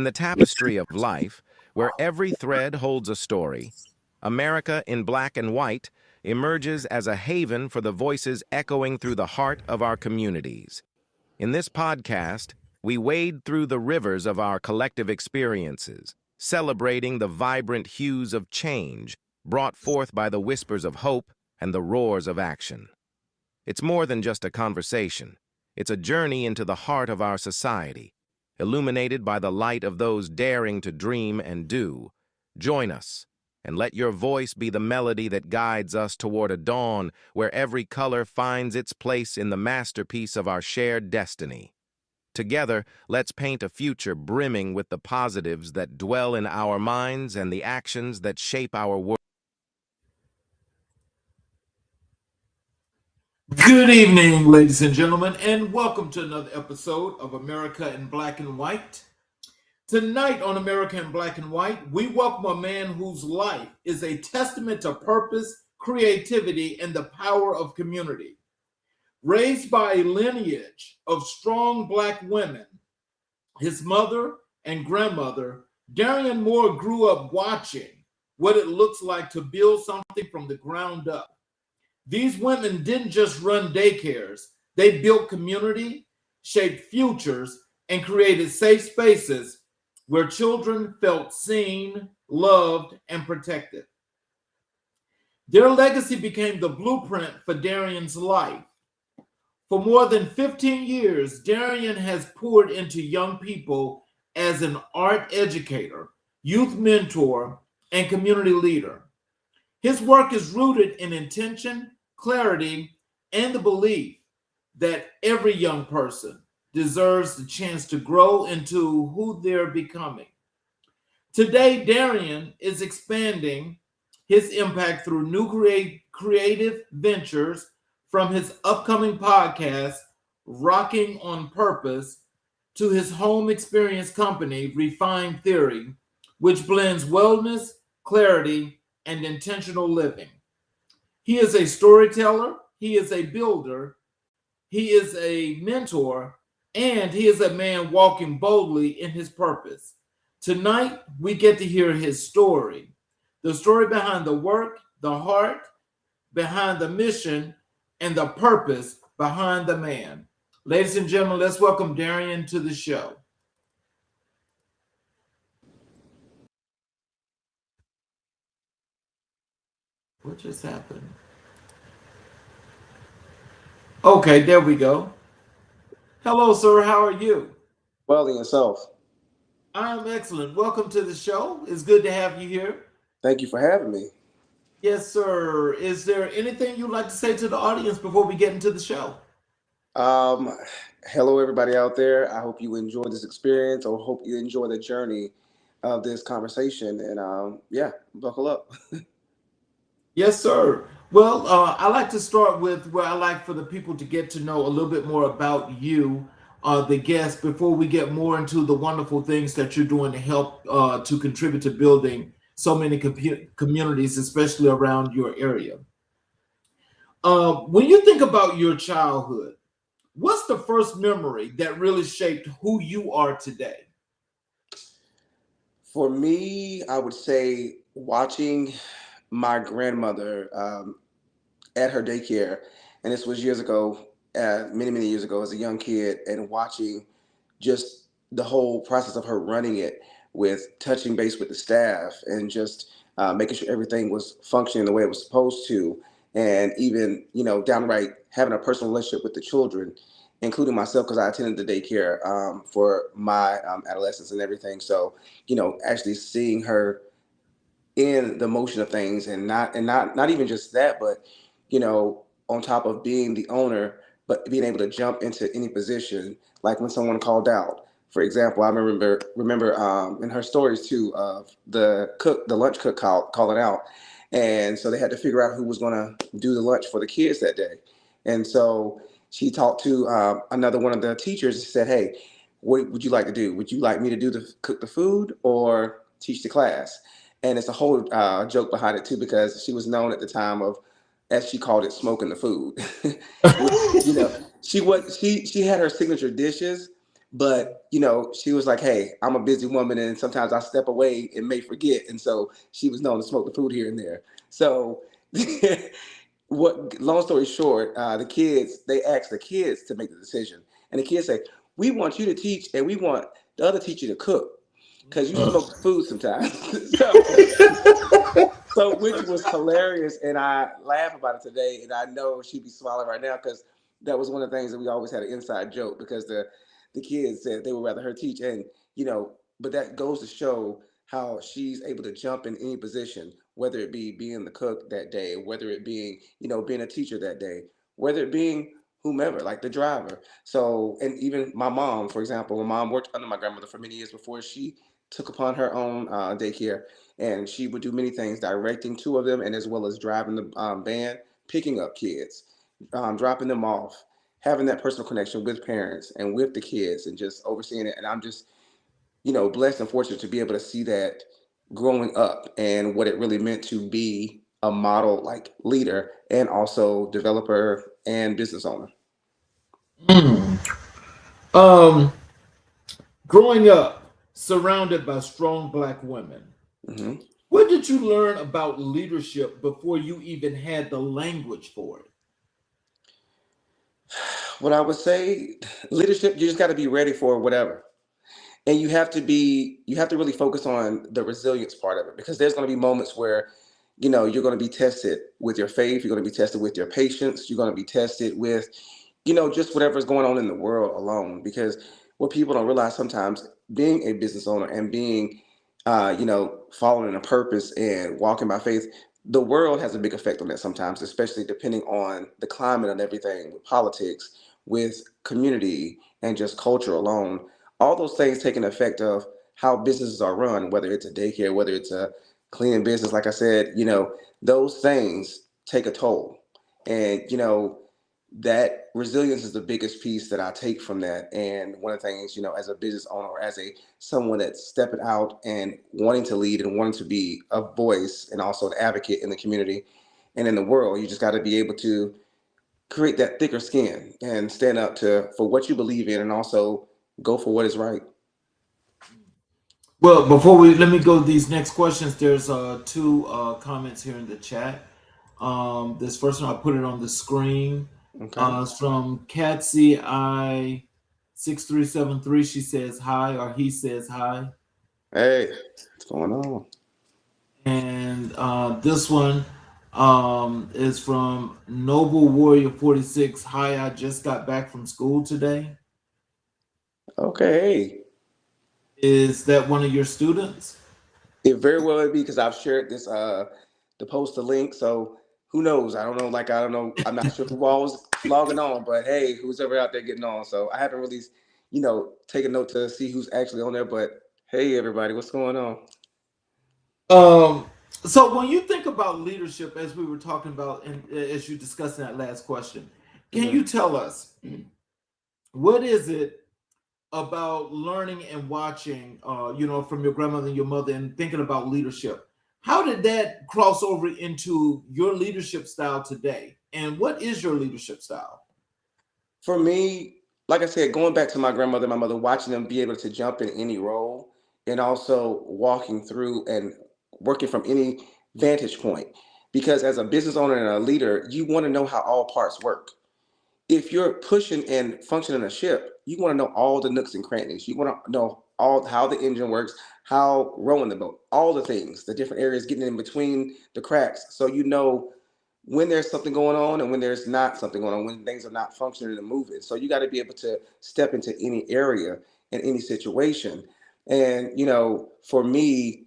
In the tapestry of life, where every thread holds a story, America in Black and White emerges as a haven for the voices echoing through the heart of our communities. In this podcast, we wade through the rivers of our collective experiences, celebrating the vibrant hues of change brought forth by the whispers of hope and the roars of action. It's more than just a conversation. It's a journey into the heart of our society, illuminated by the light of those daring to dream and do. Join us, and let your voice be the melody that guides us toward a dawn where every color finds its place in the masterpiece of our shared destiny. Together, let's paint a future brimming with the positives that dwell in our minds and the actions that shape our world. Good evening, ladies and gentlemen, and welcome to another episode of America in Black and White. Tonight on America in Black and White, we welcome a man whose life is a testament to purpose, creativity, and the power of community. Raised by a lineage of strong Black women, his mother and grandmother, Darian Moore grew up watching what it looks like to build something from the ground up. These women didn't just run daycares. They built community, shaped futures, and created safe spaces where children felt seen, loved, and protected. Their legacy became the blueprint for Darian's life. For more than 15 years, Darian has poured into young people as an art educator, youth mentor, and community leader. His work is rooted in intention, clarity, and the belief that every young person deserves the chance to grow into who they're becoming. Today, Darian is expanding his impact through new creative ventures, from his upcoming podcast, Rocking on Purpose, to his home experience company, Refined Theory, which blends wellness, clarity, and intentional living. He is a storyteller, he is a builder, he is a mentor, and he is a man walking boldly in his purpose. Tonight, we get to hear his story, the story behind the work, the heart behind the mission, and the purpose behind the man. Ladies and gentlemen, let's welcome Darian to the show. What just happened? Okay, there we go. Hello, sir. How are you? Well, in yourself. I'm excellent. Welcome to the show. It's good to have you here. Thank you for having me. Yes, sir. Is there anything you'd like to say to the audience before we get into the show? Um, Hello, everybody out there. I hope you enjoy this experience, or hope you enjoy the journey of this conversation. And yeah, buckle up. Yes, sir. Well, I like to start with where I like for the people to get to know a little bit more about you, the guest, before we get more into the wonderful things that you're doing to help to contribute to building so many communities, especially around your area. When you think about your childhood, what's the first memory that really shaped who you are today? For me, I would say watching my grandmother at her daycare, and this was years ago, many, many years ago as a young kid, and watching just the whole process of her running it, with touching base with the staff, and just making sure everything was functioning the way it was supposed to, and even downright having a personal relationship with the children, including myself, because I attended the daycare for my adolescence and everything. So actually seeing her in the motion of things, and not even just that, but on top of being the owner, but being able to jump into any position, like when someone called out. For example, I remember in her stories too, of the lunch cook calling out, and so they had to figure out who was going to do the lunch for the kids that day. And so she talked to another one of the teachers and said, "Hey, what would you like to do? Would you like me to cook the food or teach the class?" And it's a whole joke behind it too, because she was known at the time of, as she called it, smoking the food. Which, she had her signature dishes, But she was like, "Hey, I'm a busy woman, and sometimes I step away and may forget." And so she was known to smoke the food here and there. So, what? Long story short, the kids they asked the kids to make the decision, and the kids say, "We want you to teach, and we want the other teacher to cook, because you smoke the food sometimes." So which was hilarious, and I laugh about it today, and I know she'd be smiling right now because that was one of the things that we always had an inside joke because the kids said they would rather her teach, and but that goes to show how she's able to jump in any position, whether it be being the cook that day, whether it being being a teacher that day, whether it being whomever, like the driver. So, and even my mom, for example, my mom worked under my grandmother for many years before she took upon her own daycare, and she would do many things, directing two of them, and as well as driving the van, picking up kids, dropping them off, having that personal connection with parents and with the kids, and just overseeing it. And I'm just, blessed and fortunate to be able to see that growing up and what it really meant to be a model like leader and also developer and business owner. Mm. Um, Growing up surrounded by strong black women, Hmm. what did you learn about leadership before you even had the language for it? What I would say, leadership, you just got to be ready for whatever. And you have to really focus on the resilience part of it, because there's going to be moments where you're going to be tested with your faith, you're going to be tested with your patience, you're going to be tested with just whatever's going on in the world alone. Because what people don't realize sometimes, being a business owner and being following a purpose and walking by faith, the world has a big effect on that sometimes, especially depending on the climate and everything, with politics, with community, and just culture alone. All those things take an effect of how businesses are run, whether it's a daycare, whether it's a cleaning business. Like I said, those things take a toll. And that resilience is the biggest piece that I take from that. And one of the things, as a business owner, or as a someone that's stepping out and wanting to lead and wanting to be a voice and also an advocate in the community and in the world, you just got to be able to create that thicker skin and stand up to for what you believe in, and also go for what is right. Well, before we let me go to these next questions, there's two comments here in the chat. This first one, I put it on the screen. Okay. It's from Catsy I 6373. She says hi, or he says hi. Hey, what's going on? And this one is from Noble Warrior 46. Hi, I just got back from school today. Okay. Is that one of your students? It very well would be, because I've shared this the post the link. So who knows? I don't know. Like, I don't know. I'm not sure who all was logging on, but hey, who's ever out there getting on. So I haven't really, taken note to see who's actually on there. But hey, everybody, what's going on? Um, so when you think about leadership, as we were talking about, and as you discussed in that last question, can Hmm. you tell us what is it about learning and watching, from your grandmother and your mother, and thinking about leadership? How did that cross over into your leadership style today? And what is your leadership style? For me, like I said, going back to my grandmother, my mother, watching them be able to jump in any role, and also walking through and working from any vantage point. Because as a business owner and a leader, you want to know how all parts work. If you're pushing and functioning a ship, you want to know all the nooks and crannies. You want to know all how the engine works, how rowing the boat, all the things, the different areas getting in between the cracks. So when there's something going on and when there's not something going on, when things are not functioning and moving. So you got to be able to step into any area in any situation. And for me,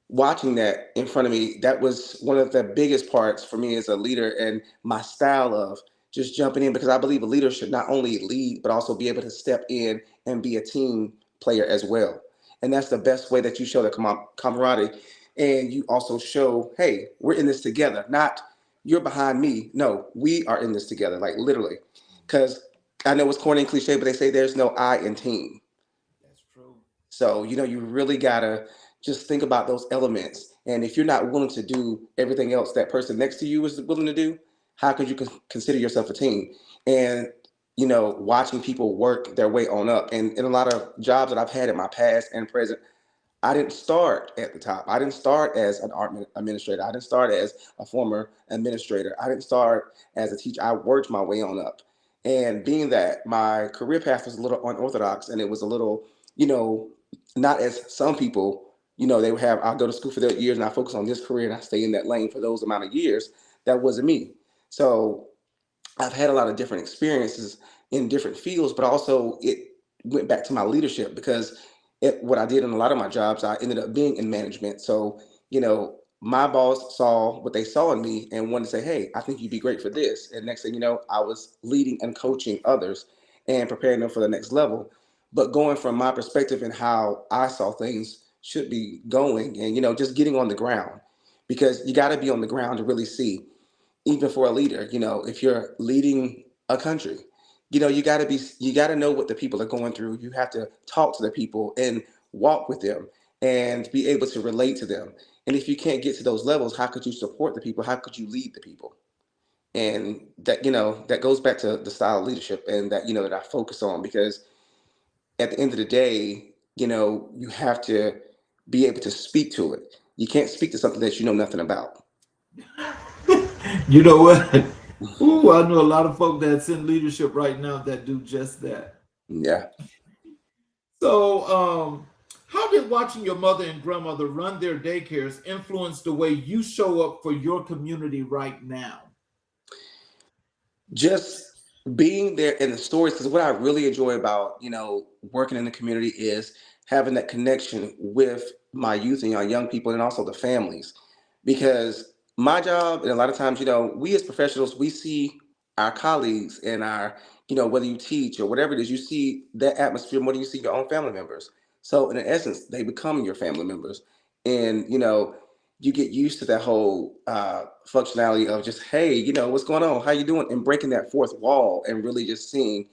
watching that in front of me, that was one of the biggest parts for me as a leader, and my style of just jumping in, because I believe a leader should not only lead but also be able to step in and be a team player as well. And that's the best way that you show the camaraderie, and you also show, hey, we're in this together, not you're behind me. No, we are in this together, like literally. Because I know it's corny and cliche, but they say there's no I in team. That's true. So, you really gotta just think about those elements. And if you're not willing to do everything else that person next to you is willing to do, how could you consider yourself a team? And watching people work their way on up. And in a lot of jobs that I've had in my past and present, I didn't start at the top. I didn't start as an art administrator. I didn't start as a former administrator. I didn't start as a teacher. I worked my way on up. And being that my career path was a little unorthodox and it was a little, you know, not as some people, they would have, I'll go to school for 30 years and I focus on this career and I stay in that lane for those amount of years. That wasn't me. So I've had a lot of different experiences in different fields, but also it went back to my leadership because what I did in a lot of my jobs, I ended up being in management. So, my boss saw what they saw in me and wanted to say, hey, I think you'd be great for this. And next thing you know, I was leading and coaching others and preparing them for the next level. But going from my perspective and how I saw things should be going and, just getting on the ground because you got to be on the ground to really see even for a leader, if you're leading a country, you got to know what the people are going through. You have to talk to the people and walk with them and be able to relate to them. And if you can't get to those levels, how could you support the people? How could you lead the people? And that, that goes back to the style of leadership and that, that I focus on because at the end of the day, you have to be able to speak to it. You can't speak to something that you know nothing about. You know what? Ooh, I know a lot of folk that's in leadership right now that do just that. Yeah. So, how did watching your mother and grandmother run their daycares influence the way you show up for your community right now? Just being there in the stories, because what I really enjoy about working in the community is having that connection with my youth and young people and also the families, because my job and a lot of times we as professionals we see our colleagues and our whether you teach or whatever it is, you see that atmosphere more than you see your own family members. So in essence they become your family members, and you get used to that whole functionality of just, hey, what's going on, how you doing, and breaking that fourth wall and really just seeing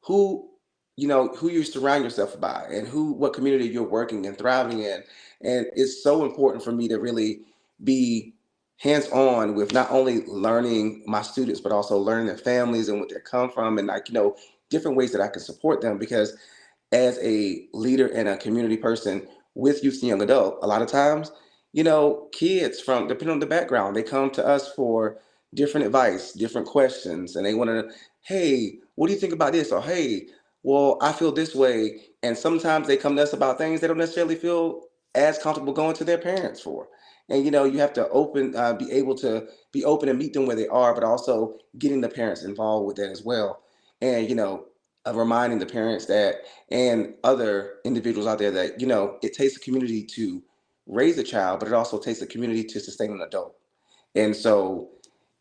who who you surround yourself by and what community you're working and thriving in. And it's so important for me to really be hands on with not only learning my students but also learning their families and what they come from, and like different ways that I can support them, because as a leader and a community person with youth and young adult, a lot of times, kids from depending on the background, they come to us for different advice, different questions, and they want to, hey, what do you think about this? Or hey, well, I feel this way. And sometimes they come to us about things they don't necessarily feel as comfortable going to their parents for. And you have to be able to be open and meet them where they are, but also getting the parents involved with that as well. And reminding the parents that and other individuals out there that it takes a community to raise a child, but it also takes a community to sustain an adult. And so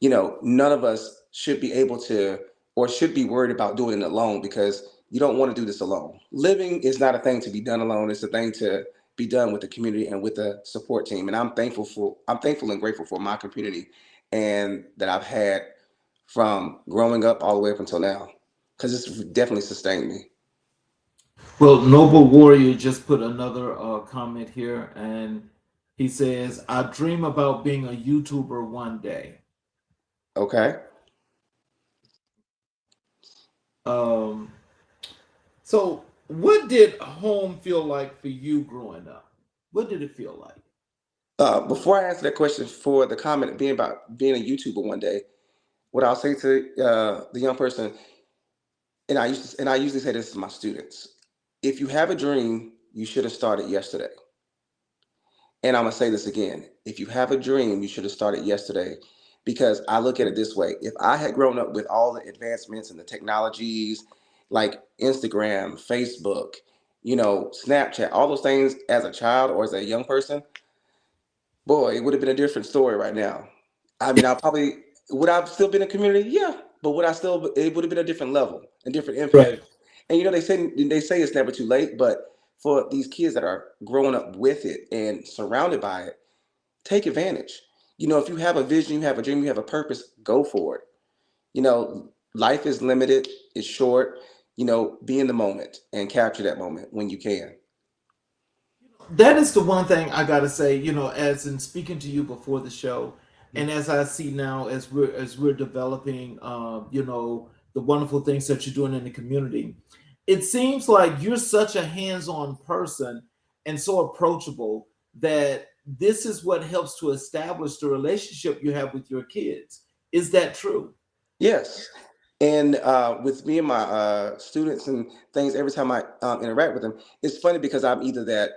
none of us should be able to or should be worried about doing it alone, because you don't want to do this alone. Living is not a thing to be done alone. It's a thing to be done with the community and with the support team. And I'm thankful and grateful for my community and that I've had from growing up all the way up until now, because it's definitely sustained me. Well, Noble Warrior just put another comment here, and he says, I dream about being a YouTuber one day. Okay. Um, so, what did home feel like for you growing up? What did it feel like? Before I answer that question, for the comment being about being a YouTuber one day, what I'll say to the young person, and I usually say this to my students: if you have a dream, you should have started yesterday. And I'm gonna say this again: if you have a dream, you should have started yesterday. Because I look at it this way: if I had grown up with all the advancements and the technologies like Instagram, Facebook, Snapchat, all those things as a child or as a young person, boy, it would have been a different story right now. I mean, I probably would I've still been in community, yeah, but would I still? It would have been a different level, a different impact. Right. And they say it's never too late, but for these kids that are growing up with it and surrounded by it, take advantage. If you have a vision, you have a dream, you have a purpose, go for it. Life is limited, it's short. Be in the moment and capture that moment when you can. That is the one thing I gotta say, as in speaking to you before the show, and as I see now as we're developing, the wonderful things that you're doing in the community. It seems like you're such a hands-on person and so approachable that this is what helps to establish the relationship you have with your kids. Is that true? Yes. And with me and my students and things, every time I interact with them, it's funny because I'm either that,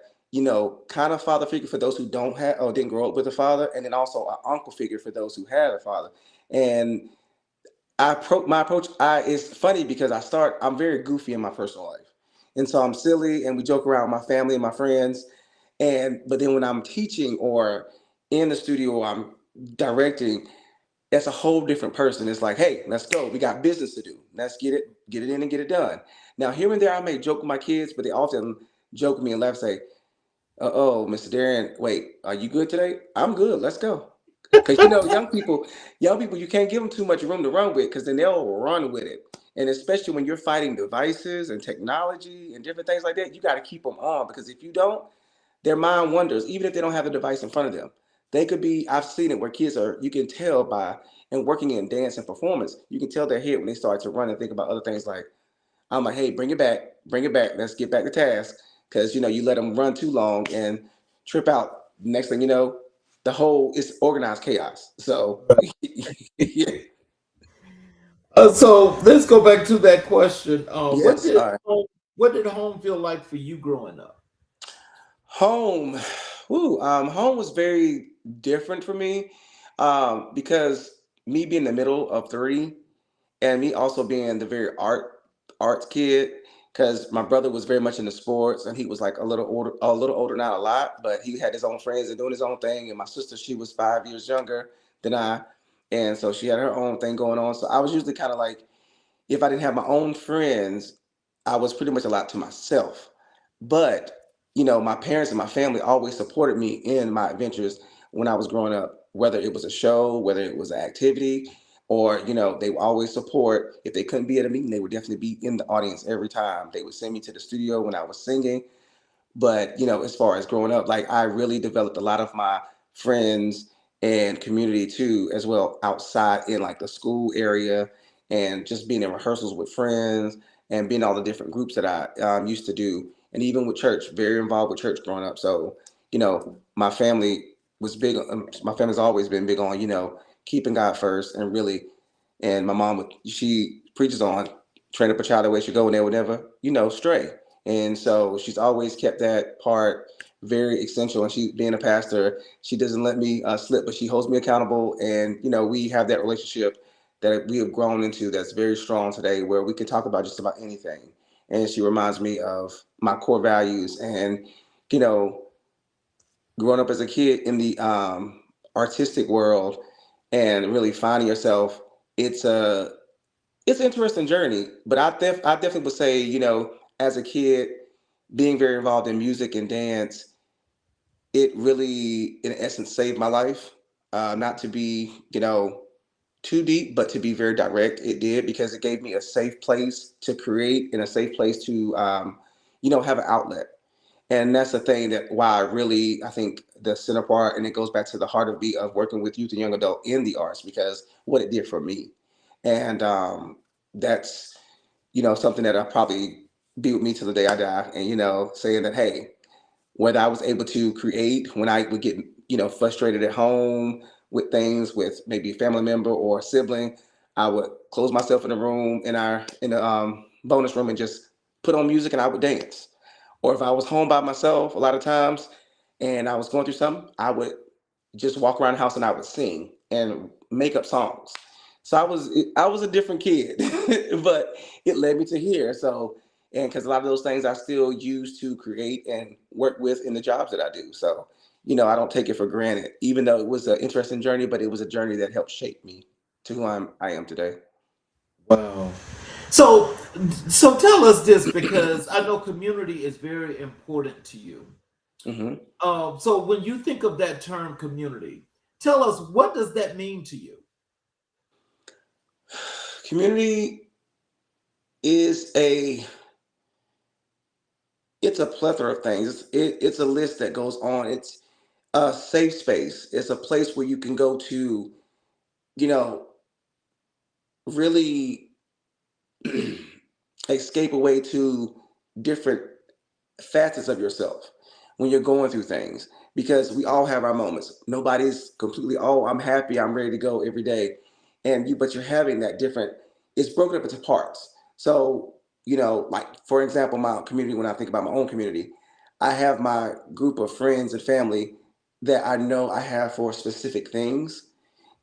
kind of father figure for those who don't have or didn't grow up with a father, and then also an uncle figure for those who had a father. And my approach, is funny because I'm very goofy in my personal life. And so I'm silly and we joke around with my family and my friends. But then when I'm teaching or in the studio or I'm directing, that's a whole different person. It's like, hey, let's go. We got business to do. Let's get it in and get it done. Now, here and there, I may joke with my kids, but they often joke with me and laugh, say, oh, Mr. Darian, wait, are you good today? I'm good. Let's go. Because young people, you can't give them too much room to run with because then they'll run with it. And especially when you're fighting devices and technology and different things like that, you got to keep them on because if you don't, their mind wanders, even if they don't have the device in front of them. They could be, I've seen it where kids are, you can tell by, and working in dance and performance, you can tell their head when they start to run and think about other things like, I'm like, hey, bring it back. Let's get back to task. Because, you let them run too long and trip out. Next thing you know, it's organized chaos. So, yeah. So let's go back to that question. Yes. All right. What did home feel like for you growing up? Home. Home was very different for me because me being the middle of three, and me also being the very arts kid because my brother was very much into sports and he was like a little older, not a lot, but he had his own friends and doing his own thing. And my sister, she was 5 years younger than I, and so she had her own thing going on. So I was usually kind of like, if I didn't have my own friends, I was pretty much a lot to myself. But, my parents and my family always supported me in my adventures when I was growing up, whether it was a show, whether it was an activity, or, they would always support. If they couldn't be at a meeting, they would definitely be in the audience every time. They would send me to the studio when I was singing. But, as far as growing up, like I really developed a lot of my friends and community too, as well, outside in like the school area and just being in rehearsals with friends and being all the different groups that I used to do. And even with church, very involved with church growing up. So, my family was big. My family's always been big on, keeping God first and really, and my mom she preaches on train up a child the way she go and they will never, stray. And so she's always kept that part very essential. And she, being a pastor, she doesn't let me slip, but she holds me accountable. And we have that relationship that we have grown into that's very strong today, where we can talk about just about anything. And she reminds me of my core values. And you know, growing up as a kid in the artistic world and really finding yourself, it's a it's an interesting journey. But I definitely would say, as a kid, being very involved in music and dance, it really, in essence, saved my life. Not to be, too deep, but to be very direct, it did because it gave me a safe place to create and a safe place to, have an outlet. And that's the thing that why I think the center part, and it goes back to the heart of me of working with youth and young adult in the arts because what it did for me, and that's something that I'll probably be with me till the day I die, and saying that hey, whether I was able to create when I would get, frustrated at home with things with maybe a family member or a sibling, I would close myself in a room in the bonus room and just put on music and I would dance. Or if I was home by myself, a lot of times, and I was going through something, I would just walk around the house and I would sing and make up songs. So I was a different kid, but it led me to here. So and because a lot of those things I still use to create and work with in the jobs that I do. So I don't take it for granted, even though it was an interesting journey, but it was a journey that helped shape me to who I am today. Wow. So, so tell us this because I know community is very important to you. Hmm. So when you think of that term community, tell us what does that mean to you? Community is it's a plethora of things. It's a list that goes on. It's a safe space. It's a place where you can go to, you know, really. escape away to different facets of yourself when you're going through things, because we all have our moments. Nobody's completely, oh, I'm happy, I'm ready to go every day. And you, but you're having that different, it's broken up into parts. So, like for example, my community, when I think about my own community, I have my group of friends and family that I know I have for specific things.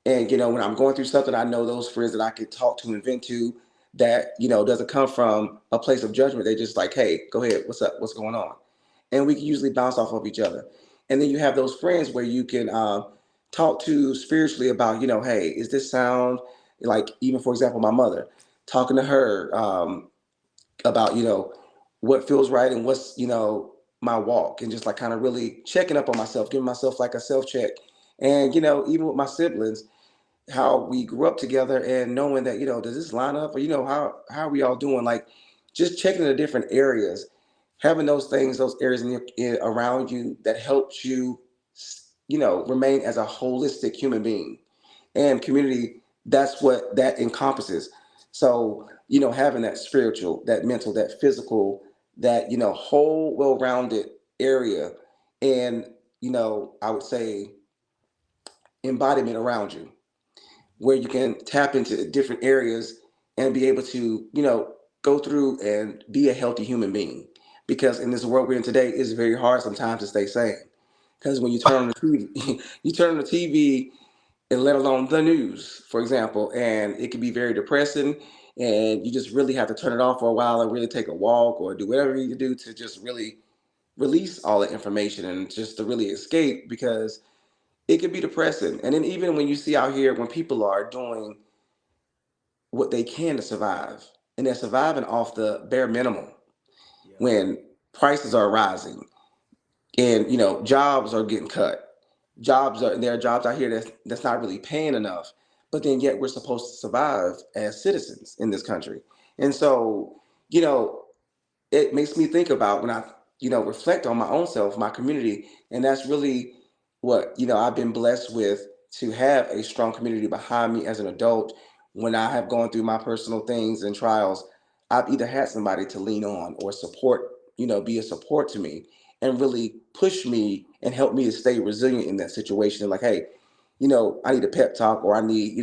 And when I'm going through something, I know those friends that I can talk to and vent to, that doesn't come from a place of judgment. They just like, hey, go ahead, what's up, what's going on, and we can usually bounce off of each other. And then you have those friends where you can talk to spiritually about, hey, is this sound, like even for example, my mother, talking to her about what feels right and what's my walk, and just like kind of really checking up on myself, giving myself like a self check. And even with my siblings, how we grew up together, and knowing that does this line up, or how are we all doing, like just checking the different areas, having those things, those areas around you that helps you remain as a holistic human being. And community, that's what that encompasses. So having that spiritual, that mental, that physical, that whole well-rounded area, and I would say embodiment around you, where you can tap into different areas and be able to, go through and be a healthy human being. Because in this world we're in today, it's very hard sometimes to stay sane. Because when you turn on the TV, you turn on the TV, and let alone the news, for example, and it can be very depressing. And you just really have to turn it off for a while and really take a walk or do whatever you do to just really release all the information and just to really escape, because it can be depressing. And then even when you see out here, when people are doing what they can to survive, and they're surviving off the bare minimum, Yeah. when prices are rising, and jobs are getting cut, there are jobs out here that's not really paying enough, but then yet we're supposed to survive as citizens in this country. And so you know it makes me think about when I, reflect on my own self, my community, and that's really what I've been blessed with, to have a strong community behind me as an adult. When I have gone through my personal things and trials, I've either had somebody to lean on or support, be a support to me, and really push me and help me to stay resilient in that situation. Like, hey, I need a pep talk, or I need,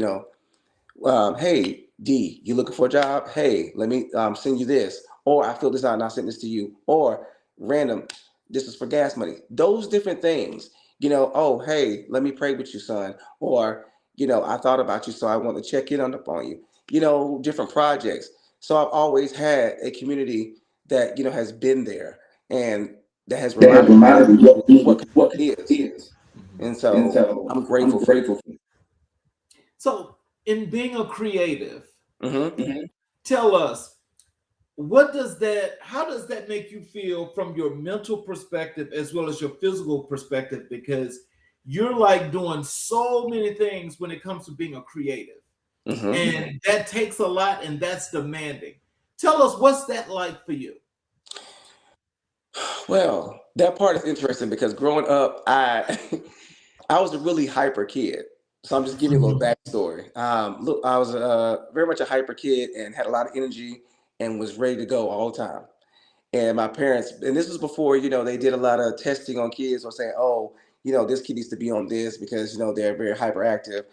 hey, D, you looking for a job? Hey, let me send you this. Or I filled this out and I sent this to you. Or random, this is for gas money. Those different things, oh, hey, let me pray with you, son. Or, I thought about you, so I want to check in on you, different projects. So I've always had a community that, has been there, and that has That has reminded me reminded me what what community is. is. And And so so I'm I'm grateful for that. grateful. So, in being a creative, Hmm. tell us, what does that, how does that make you feel from your mental perspective as well as your physical perspective? Because you're like doing so many things when it comes to being a creative, Hmm. and that takes a lot and that's demanding. Tell us, what's that like for you? Well, that part is interesting because growing up, I was a really hyper kid. So I'm just giving you a little backstory. Look, I was very much a hyper kid and had a lot of energy and was ready to go all the time. And my parents, and this was before, they did a lot of testing on kids, or saying, oh, this kid needs to be on this because, they're very hyperactive.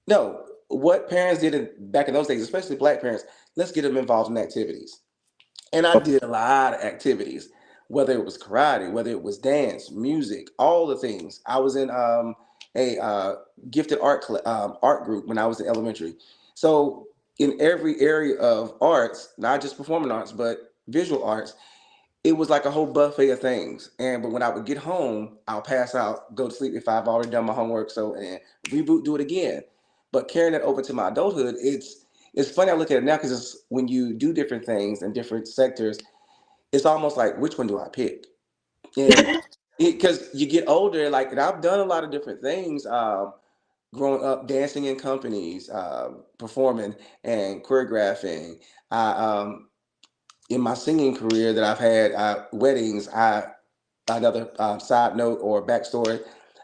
No, what parents did back in those days, especially black parents, let's get them involved in activities. And I did a lot of activities, whether it was karate, whether it was dance, music, all the things. I was in a gifted art group when I was in elementary. So in every area of arts, not just performing arts, but visual arts, it was like a whole buffet of things. And but when I would get home, I'll pass out, go to sleep if I've already done my homework. So, and reboot, do it again. But carrying it over to my adulthood, it's funny. I look at it now because it's when you do different things in different sectors, it's almost like, which one do I pick? And because you get older, like, and I've done a lot of different things. Growing up, dancing in companies, performing and choreographing. I In my singing career that I've had, weddings. Another side note or backstory.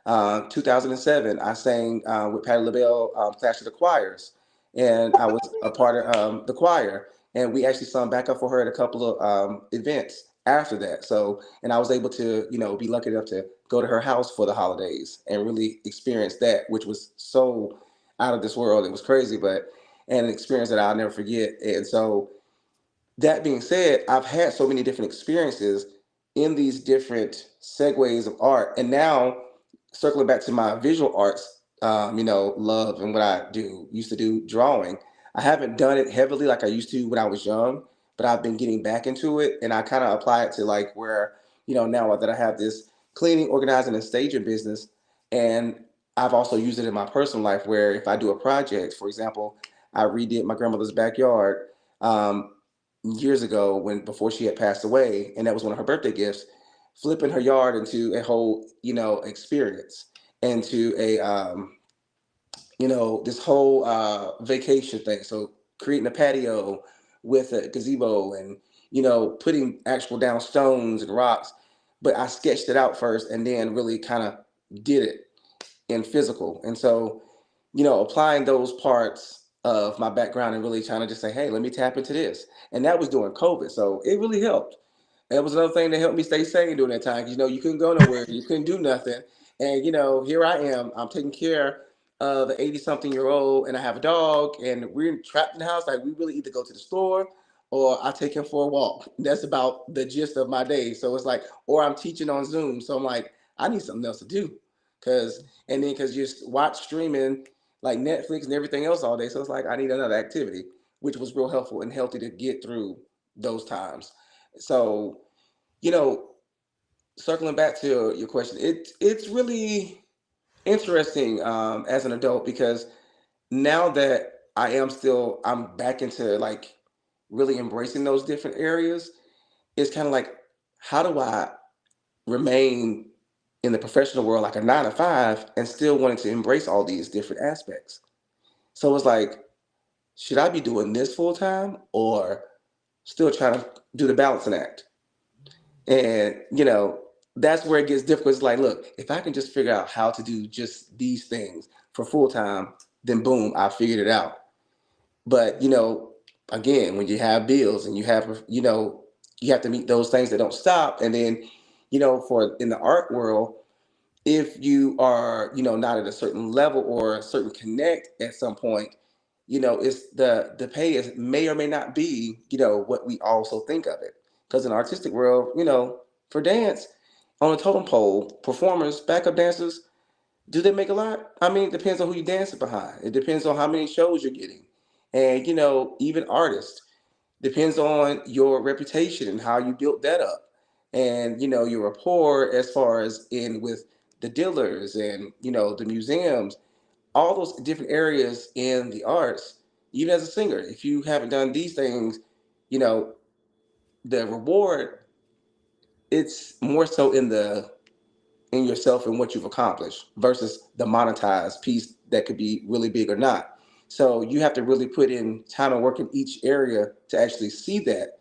2007, I sang with Patti LaBelle, Clash of the Choirs, and I was a part of the choir. and we actually sung backup for her at a couple of events after that. So, and I was able to, be lucky enough to go to her house for the holidays and really experience that, which was so out of this world. It was crazy, but and an experience that I'll never forget. And so, that being said, I've had so many different experiences in these different segues of art. And now, circling back to my visual arts, love and what I do, used to do drawing. I haven't done it heavily like I used to when I was young, but I've been getting back into it. And I kind of apply it to like where, now that I have this cleaning, organizing, and staging business. And I've also used it in my personal life where if I do a project, for example, I redid my grandmother's backyard. Years ago when before she had passed away, and that was one of her birthday gifts, flipping her yard into a whole experience, into a this whole vacation thing. So creating a patio with a gazebo and putting actual down stones and rocks, but I sketched it out first and then really kind of did it in physical. And so applying those parts of my background and really trying to just say, hey, let me tap into this. And that was during COVID. So it really helped. And it was another thing that helped me stay sane during that time. 'Cause, you couldn't go nowhere. You couldn't do nothing. And, here I am. I'm taking care of the 80-something-year-old and I have a dog and we're trapped in the house. Like we really either go to the store or I take him for a walk. That's about the gist of my day. So it's like, or I'm teaching on Zoom. So I'm like, I need something else to do. Because you watch streaming like Netflix and everything else all day. So it's like, I need another activity, which was real helpful and healthy to get through those times. So, you know, circling back to your question, it's really interesting as an adult because now that I'm back into like really embracing those different areas, it's kind of like, how do I remain in the professional world like a 9 to 5 and still wanting to embrace all these different aspects? So it's like, should I be doing this full time or still trying to do the balancing act? And that's where it gets difficult. It's like, look, if I can just figure out how to do just these things for full time, then boom, I figured it out. But again, when you have bills and you have to meet those things that don't stop. And then, for in the art world, if you are not at a certain level or a certain connect at some point, it's the pay is may or may not be what we also think of it. Because in the artistic world, for dance, on a totem pole, performers, backup dancers, do they make a lot? I mean, it depends on who you're dancing behind. It depends on how many shows you're getting. And even artists, depends on your reputation and how you built that up, and your rapport as far as in with the dealers and the museums, all those different areas in the arts. Even as a singer, if you haven't done these things, you know the reward, it's more so in yourself and what you've accomplished versus the monetized piece that could be really big or not. So you have to really put in time and work in each area to actually see that.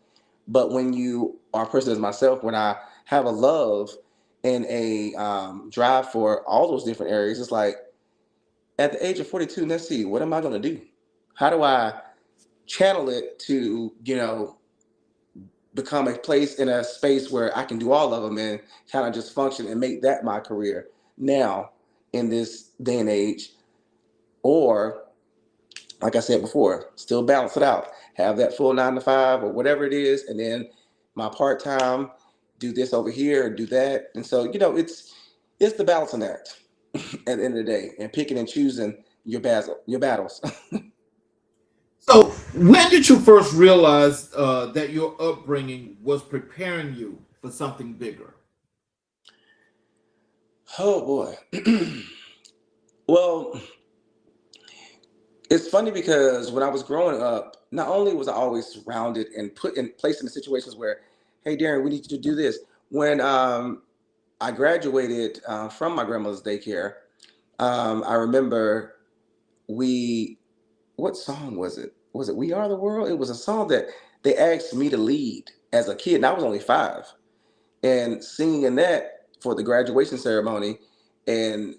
But when you are a person as myself, when I have a love and a drive for all those different areas, it's like at the age of 42, let's see, what am I going to do? How do I channel it to, become a place in a space where I can do all of them and kind of just function and make that my career now in this day and age? Or, like I said before, still balance it out, have that full 9 to 5 or whatever it is, and then my part time, do this over here, do that. And so, it's the balancing act at the end of the day, and picking and choosing your battles. So, when did you first realize that your upbringing was preparing you for something bigger? Oh boy. Well, it's funny because when I was growing up, not only was I always surrounded and put in placed in situations where, hey, Darren, we need you to do this. When I graduated from my grandmother's daycare, I remember we, what song was it? Was it "We Are the World"? It was a song that they asked me to lead as a kid, and I was only 5, and singing in that for the graduation ceremony. And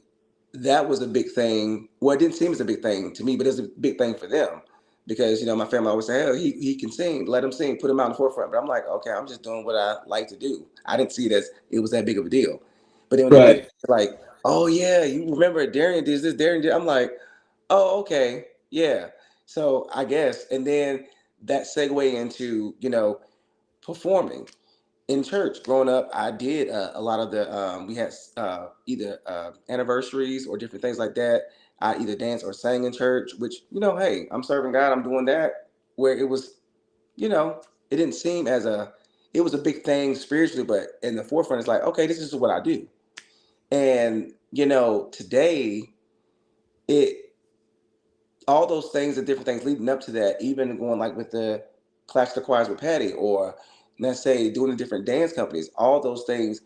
that was a big thing. Well, it didn't seem as a big thing to me, but it's a big thing for them because my family always say, "Oh, he can sing. Let him sing. Put him out in the forefront." But I'm like, okay, I'm just doing what I like to do. I didn't see it as it was that big of a deal. But then when they Right. mentioned like, "Oh yeah, you remember Darian did this, Darian did," I'm like, "Oh okay, yeah." So I guess, and then that segue into performing in church. Growing up, I did a lot of the we had either anniversaries or different things like that. I either danced or sang in church, which hey, I'm serving God, I'm doing that. Where it was, it didn't seem as it was a big thing spiritually, but in the forefront, it's like, okay, this is what I do. And today, it all those things and different things leading up to that, even going like with the Clash the Choirs with Patty, or let's say doing the different dance companies, all those things,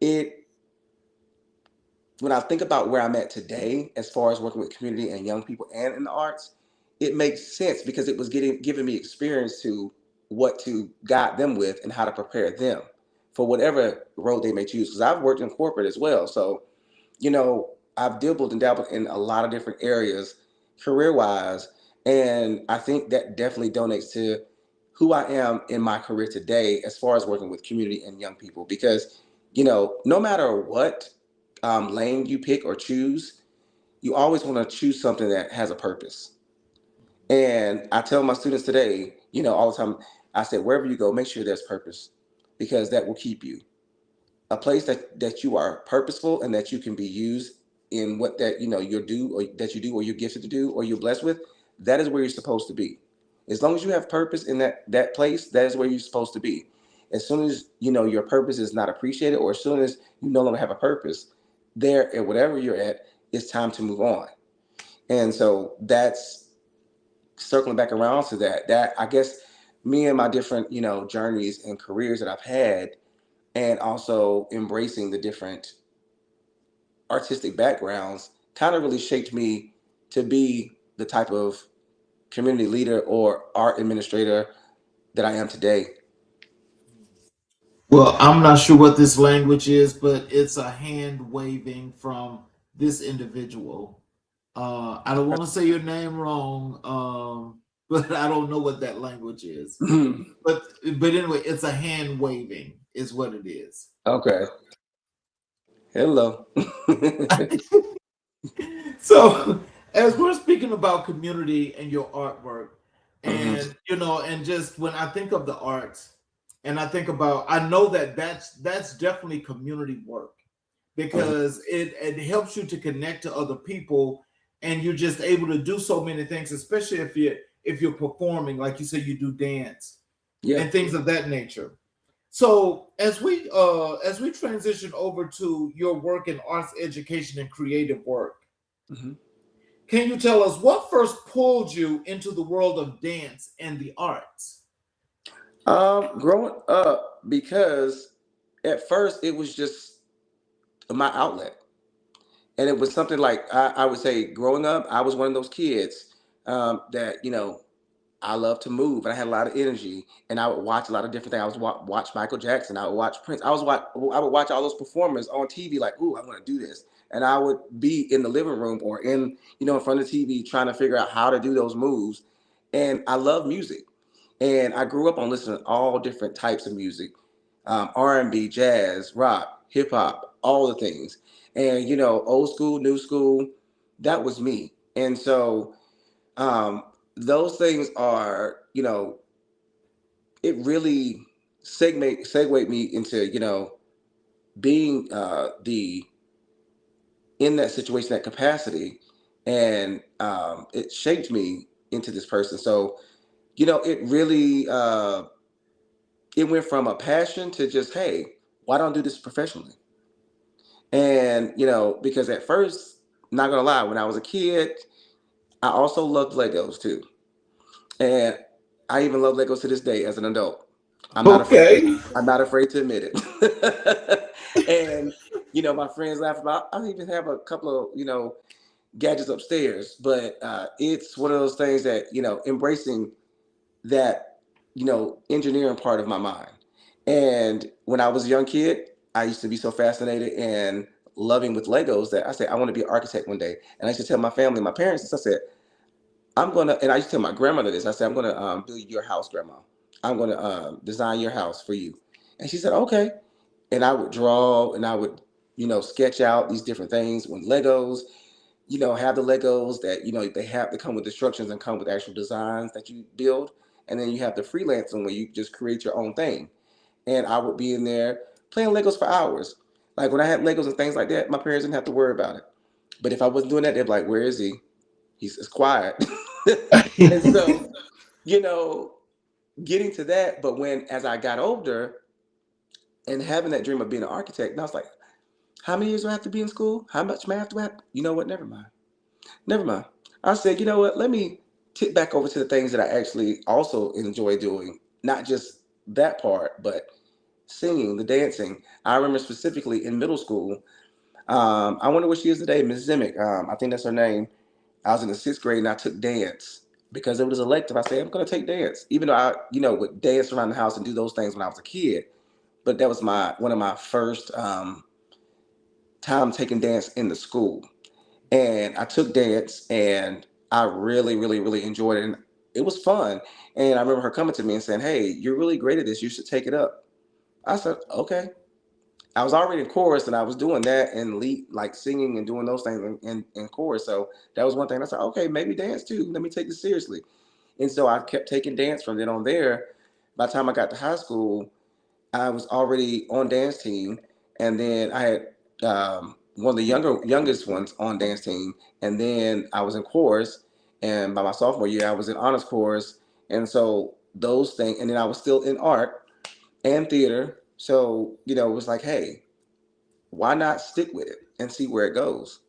it when I think about where I'm at today, as far as working with community and young people and in the arts, it makes sense because it was giving me experience to what to guide them with and how to prepare them for whatever road they may choose. Because I've worked in corporate as well, so I've dabbled and dabbled in a lot of different areas career wise. And I think that definitely donates to who I am in my career today as far as working with community and young people. Because, no matter what lane you pick or choose, you always want to choose something that has a purpose. And I tell my students today, all the time, I said, wherever you go, make sure there's purpose because that will keep you a place that you are purposeful and that you can be used in what that you do or that you do or you're gifted to do or you're blessed with. That is where you're supposed to be. As long as you have purpose in that place, that is where you're supposed to be. As soon as your purpose is not appreciated, or as soon as you no longer have a purpose there at whatever you're at, it's time to move on. And so that's circling back around to that I guess me and my different journeys and careers that I've had, and also embracing the different artistic backgrounds kind of really shaped me to be the type of community leader or art administrator that I am today. Well, I'm not sure what this language is, but it's a hand waving from this individual. I don't want to say your name wrong, but I don't know what that language is. But anyway, it's a hand waving is what it is. Okay. Hello. So as we're speaking about community and your artwork, Hmm. and and just when I think of the arts, and I think about, I know that that's definitely community work Hmm. because it helps you to connect to other people, and you're just able to do so many things, especially if you're performing, like you said, you do dance Yeah. and things of that nature. So as we transition over to your work in arts education and creative work, Hmm. can you tell us what first pulled you into the world of dance and the arts? Growing up, because at first it was just my outlet. And it was something like I would say growing up, I was one of those kids that, I love to move and I had a lot of energy and I would watch a lot of different things. I was watch Michael Jackson. I would watch Prince. I would watch all those performers on TV like, ooh, I'm going to do this. And I would be in the living room or in front of the TV trying to figure out how to do those moves. And I love music. And I grew up on listening to all different types of music, R&B, jazz, rock, hip hop, all the things. And, old school, new school, that was me. And so um, those things are, it really segued me into, being the in that situation, that capacity, and it shaped me into this person. So, it really it went from a passion to just, hey, why don't I do this professionally? And because at first, not gonna lie, when I was a kid, I also loved Legos too. And I even love Legos to this day as an adult. I'm not afraid. Okay. I'm not afraid to admit it. And my friends laugh about. I even have a couple of gadgets upstairs, but it's one of those things that embracing that engineering part of my mind. And when I was a young kid, I used to be so fascinated and loving with Legos that I said I want to be an architect one day. And I used to tell my family, my parents, I said I'm gonna, and I used to tell my grandmother this. I said, I'm gonna build your house, grandma. I'm gonna design your house for you. And she said, okay. And I would draw, and I would, sketch out these different things when Legos, have the Legos that, they come with instructions and come with actual designs that you build. And then you have the freelancing where you just create your own thing. And I would be in there playing Legos for hours. Like when I had Legos and things like that, my parents didn't have to worry about it. But if I wasn't doing that, they'd be like, where is he? It's quiet. And so, you know, getting to that, but as I got older and having that dream of being an architect, and I was like, how many years do I have to be in school? How much math do I have? You know what? Never mind. Never mind. I said, you know what? Let me tip back over to the things that I actually also enjoy doing. Not just that part, but singing, the dancing. I remember specifically in middle school. I wonder what she is today, Miss Zimick. I think that's her name. I was in the sixth grade and I took dance because it was elective. I said, I'm going to take dance, even though I, would dance around the house and do those things when I was a kid. But that was one of my first time taking dance in the school. And I took dance and I really, really, really enjoyed it. And it was fun. And I remember her coming to me and saying, hey, you're really great at this. You should take it up. I said, okay. I was already in chorus and I was doing that and lead, like singing and doing those things in chorus. So that was one thing. I said, okay, maybe dance too. Let me take this seriously. And so I kept taking dance from then on there. By the time I got to high school, I was already on dance team. And then I had one of the youngest ones on dance team. And then I was in chorus. And by my sophomore year, I was in honors chorus. And so those things, and then I was still in art and theater. So, it was like, hey, why not stick with it and see where it goes?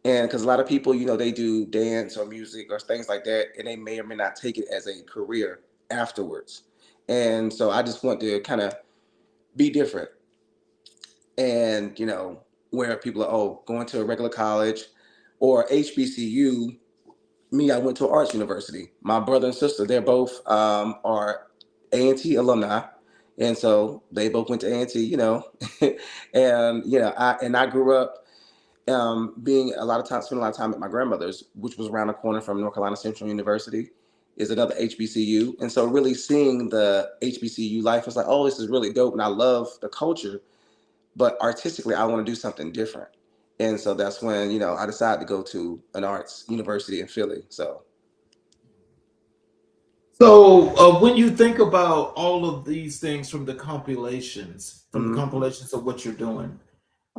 And because a lot of people, they do dance or music or things like that, and they may or may not take it as a career afterwards. And so I just want to kind of be different. And, where people are, going to a regular college or HBCU. Me, I went to an arts university. My brother and sister, they're both are A&T alumni. And so they both went to A&T, and, I grew up being spending a lot of time at my grandmother's, which was around the corner from North Carolina Central University, is another HBCU. And so really seeing the HBCU life was like, oh, this is really dope. And I love the culture, but artistically, I want to do something different. And so that's when, I decided to go to an arts university in Philly. So, So, when you think about all of these things from the mhm, compilations of what you're doing,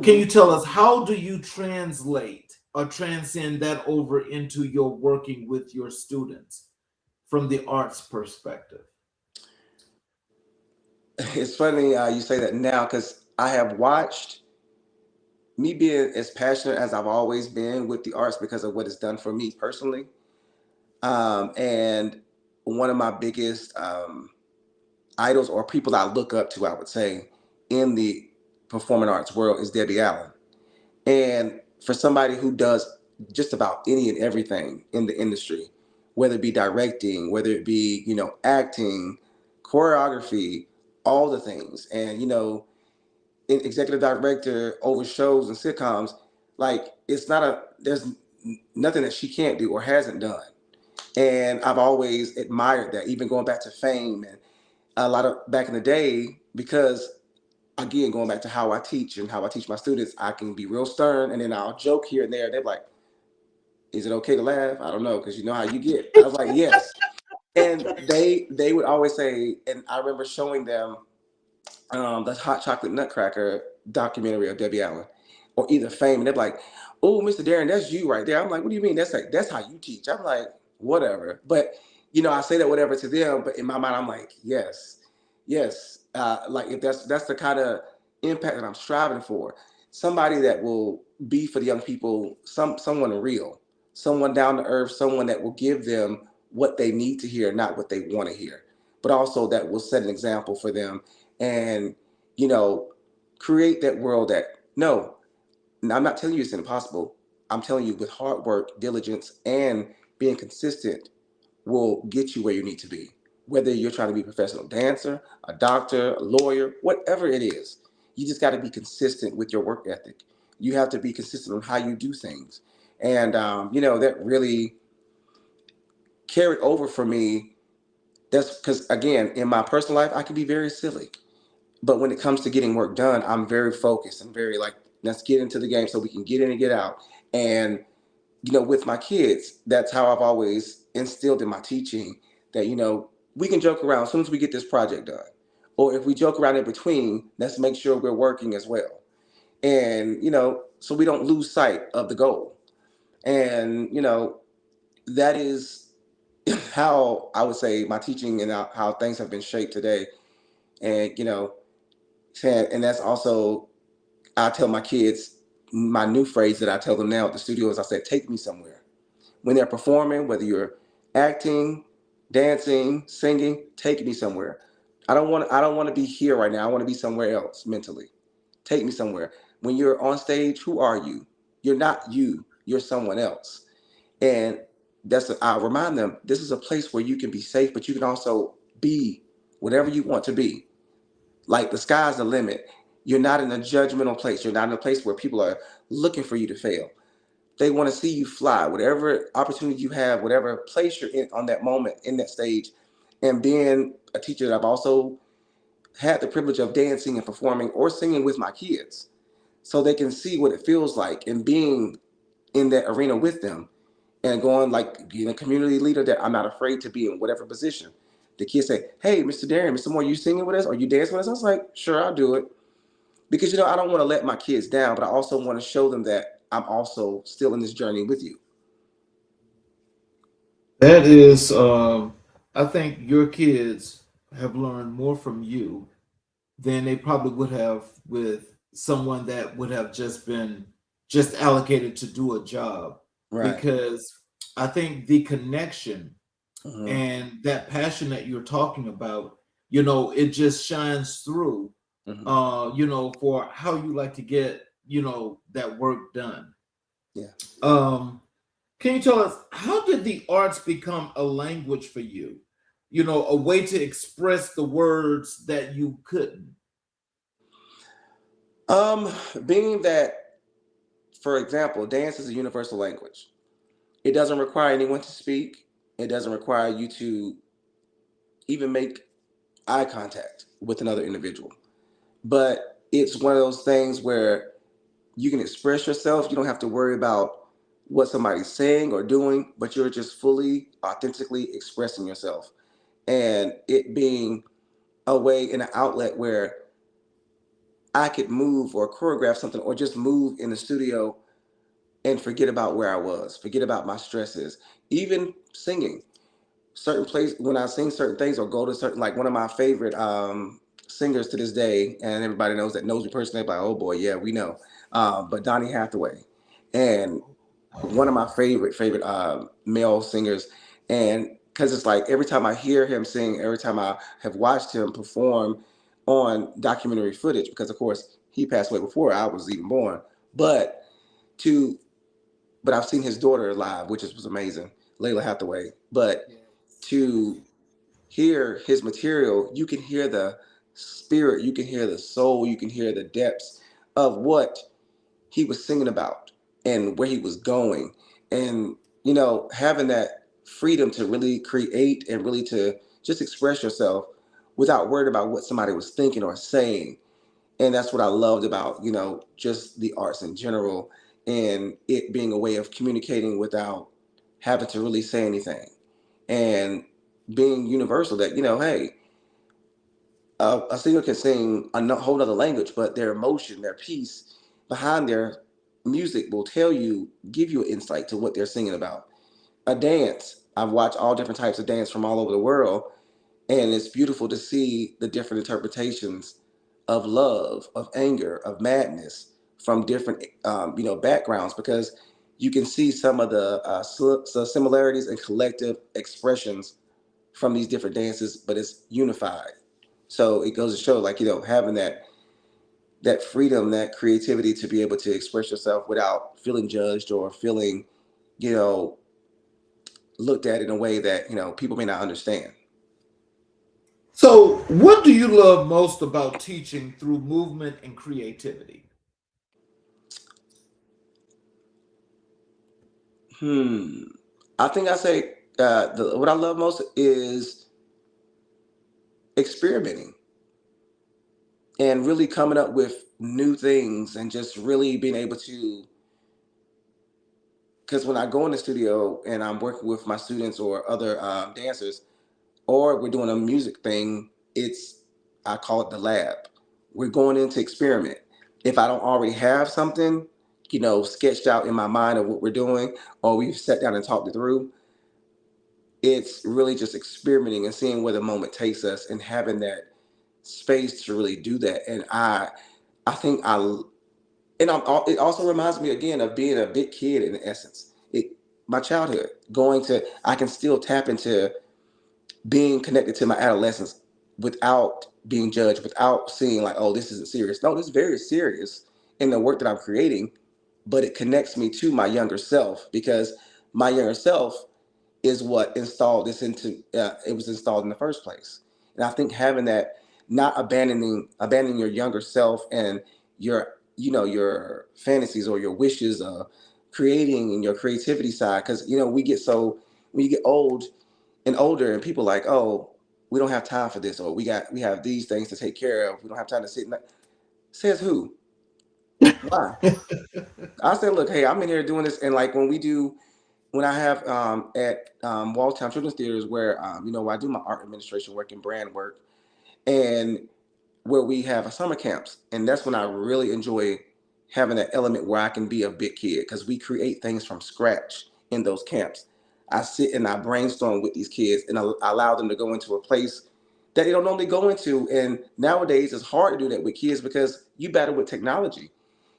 can mhm. you tell us how do you translate or transcend that over into your working with your students from the arts perspective? It's funny you say that now because I have watched me being as passionate as I've always been with the arts because of what it's done for me personally. And one of my biggest idols or people I look up to, I would say, in the performing arts world is Debbie Allen. And for somebody who does just about any and everything in the industry, whether it be directing, whether it be, acting, choreography, all the things, and, executive director over shows and sitcoms, like there's nothing that she can't do or hasn't done. And I've always admired that, even going back to Fame and a lot of back in the day, because again, going back to how I teach and how I teach my students, I can be real stern and then I'll joke here and there. They're like, is it okay to laugh? I don't know, because you know how you get. I was like, yes. And they would always say, and I remember showing them the Hot Chocolate Nutcracker documentary of Debbie Allen, or either Fame, and they're like, "Oh, Mr. Darian, that's you right there." I'm like, "What do you mean? That's how you teach." I'm like, "Whatever," but I say that whatever to them, but in my mind, I'm like, "Yes, yes." Like if that's the kind of impact that I'm striving for, somebody that will be for the young people, someone real, someone down to earth, someone that will give them what they need to hear, not what they want to hear, but also that will set an example for them and you know create that world that no, I'm not telling you it's impossible. I'm telling you with hard work, diligence, and being consistent will get you where you need to be, whether you're trying to be a professional dancer, a doctor, a lawyer, whatever it is. You just got to be consistent with your work ethic. You have to be consistent on how you do things. And that really carried over for me. That's because, again, in my personal life, I can be very silly. But when it comes to getting work done, I'm very focused and very like, let's get into the game so we can get in and get out. And, with my kids, that's how I've always instilled in my teaching that, we can joke around as soon as we get this project done. Or if we joke around in between, let's make sure we're working as well. And, so we don't lose sight of the goal. And, that is how I would say my teaching and how things have been shaped today. And, and that's also, I tell my kids, my new phrase that I tell them now at the studio is I said, take me somewhere. When they're performing, whether you're acting, dancing, singing, take me somewhere. I don't want to be here right now. I want to be somewhere else mentally. Take me somewhere. When you're on stage, who are you? You're not you. You're someone else. And I remind them, this is a place where you can be safe, but you can also be whatever you want to be. Like the sky's the limit. You're not in a judgmental place. You're not in a place where people are looking for you to fail. They want to see you fly, whatever opportunity you have, whatever place you're in on that moment in that stage. And being a teacher, I've also had the privilege of dancing and performing or singing with my kids so they can see what it feels like and being in that arena with them and going like being a community leader that I'm not afraid to be in whatever position. The kids say, hey, Mr. Darian, Mr. Moore, you singing with us? Or you dancing with us? I was like, sure, I'll do it. Because, I don't want to let my kids down, but I also want to show them that I'm also still in this journey with you. That is, I think your kids have learned more from you than they probably would have with someone that would have just allocated to do a job. Right. Because I think the connection Mm-hmm. and that passion that you're talking about, it just shines through, Mm-hmm. for how you like to get, that work done. Yeah. Um, can you tell us how did the arts become a language for you? A way to express the words that you couldn't. Um, Being that, for example, dance is a universal language. It doesn't require anyone to speak. It doesn't require you to even make eye contact with another individual. But it's one of those things where you can express yourself. You don't have to worry about what somebody's saying or doing, but you're just fully, authentically expressing yourself. And it being a way and an outlet where I could move or choreograph something or just move in the studio and forget about where I was, forget about my stresses, even singing. Certain place when I sing certain things or go to certain, like one of my favorite singers to this day, and everybody knows me personally, like, oh boy, yeah, we know. But Donnie Hathaway, and one of my favorite male singers, and because it's like every time I hear him sing, every time I have watched him perform on documentary footage, because of course he passed away before I was even born, but to but I've seen his daughter live, which was amazing, Layla Hathaway. But to hear his material, you can hear the spirit, you can hear the soul, you can hear the depths of what he was singing about and where he was going. And, having that freedom to really create and really to just express yourself without worried about what somebody was thinking or saying. And that's what I loved about, just the arts in general and it being a way of communicating without having to really say anything and being universal that, hey, a singer can sing a whole other language, but their emotion, their piece behind their music will give you an insight to what they're singing about. A dance, I've watched all different types of dance from all over the world, and it's beautiful to see the different interpretations of love, of anger, of madness from different, backgrounds because you can see some of the similarities and collective expressions from these different dances, but it's unified. So it goes to show, like, having that freedom, that creativity to be able to express yourself without feeling judged or feeling, you know, looked at in a way that people may not understand. So, what do you love most about teaching through movement and creativity? Hmm. I think I say. what I love most is experimenting and really coming up with new things and just really being able to. Because when I go in the studio and I'm working with my students or other dancers, or we're doing a music thing, it's I call it the lab. We're going in to experiment. If I don't already have something, sketched out in my mind of what we're doing, or we've sat down and talked it through, it's really just experimenting and seeing where the moment takes us and having that space to really do that. And I think it also reminds me again of being a big kid in essence. My childhood, I can still tap into being connected to my adolescence without being judged, without seeing like, oh, this isn't serious. No, this is very serious in the work that I'm creating, but it connects me to my younger self because my younger self is what installed this into it was installed in the first place. And I think having that, not abandoning your younger self and your fantasies or your wishes, creating and your creativity side, because we get so when you get old and older and people like, oh, we don't have time for this, or we have these things to take care of, we don't have time to sit. Says who? Why? I said, look, hey, I'm in here doing this. And like when I have at Walltown Children's Theaters, where I do my art administration work and brand work, and where we have a summer camps, and that's when I really enjoy having that element where I can be a big kid because we create things from scratch in those camps. I sit and I brainstorm with these kids and I allow them to go into a place that they don't normally go into. And nowadays it's hard to do that with kids because you battle with technology.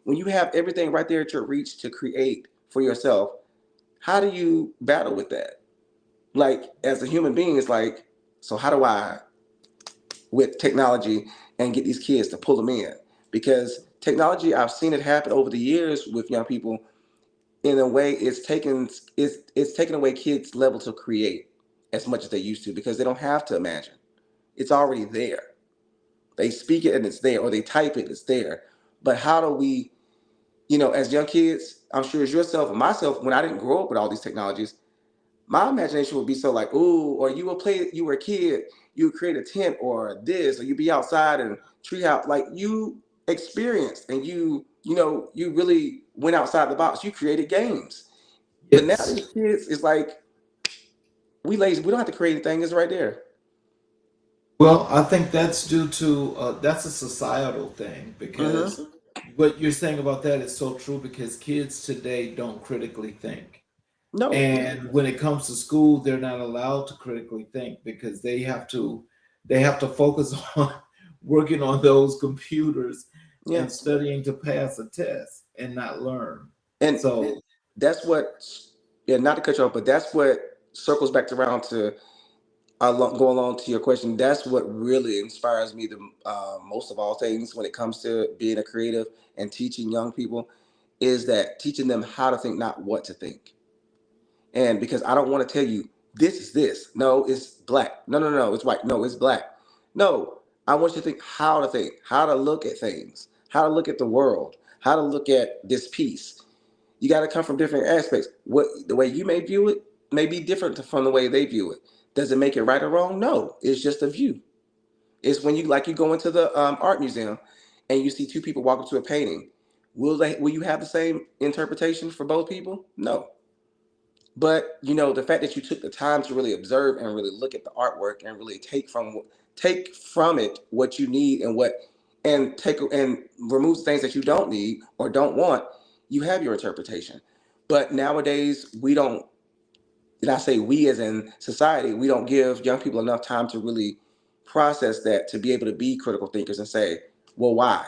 When you have everything right there at your reach to create for yourself, how do you battle with that? Like as a human being, it's like, so how do I with technology and get these kids to pull them in? Because technology, I've seen it happen over the years with young people. In a way, it's taken away kids' level to create as much as they used to because they don't have to imagine. It's already there. They speak it and it's there, or they type it, it's there. But how do we, as young kids, I'm sure as yourself and myself, when I didn't grow up with all these technologies, my imagination would be so like, ooh, or you were a kid, you would create a tent or this, or you'd be outside and treehouse, like you experienced and you really went outside the box. You created games. But now Yes. these kids, it's like we lazy. We don't have to create anything. It's right there. Well, I think that's due to that's a societal thing because Mm-hmm. what you're saying about that is so true because kids today don't critically think. No. And when it comes to school, they're not allowed to critically think because they have to focus on working on those computers Yeah. and studying to pass a test and not learn. And So that's what. Yeah. Not to cut you off, but that's what circles back around to go along to your question. That's what really inspires me the most of all things when it comes to being a creative and teaching young people is that teaching them how to think, not what to think. And because I don't want to tell you this is this. No, it's black. No, no, no, it's white. No, it's black. No, I want you to think, how to look at things, how to look at the world, how to look at this piece. You got to come from different aspects. What the way you may view it may be different from the way they view it. Does it make it right or wrong? No, it's just a view. It's when you go into the art museum and you see two people walk up to a painting. Will you have the same interpretation for both people? No. But the fact that you took the time to really observe and really look at the artwork and really take from it what you need and remove things that you don't need or don't want, you have your interpretation. But nowadays we don't, and I say we as in society, we don't give young people enough time to really process that, to be able to be critical thinkers and say, well, why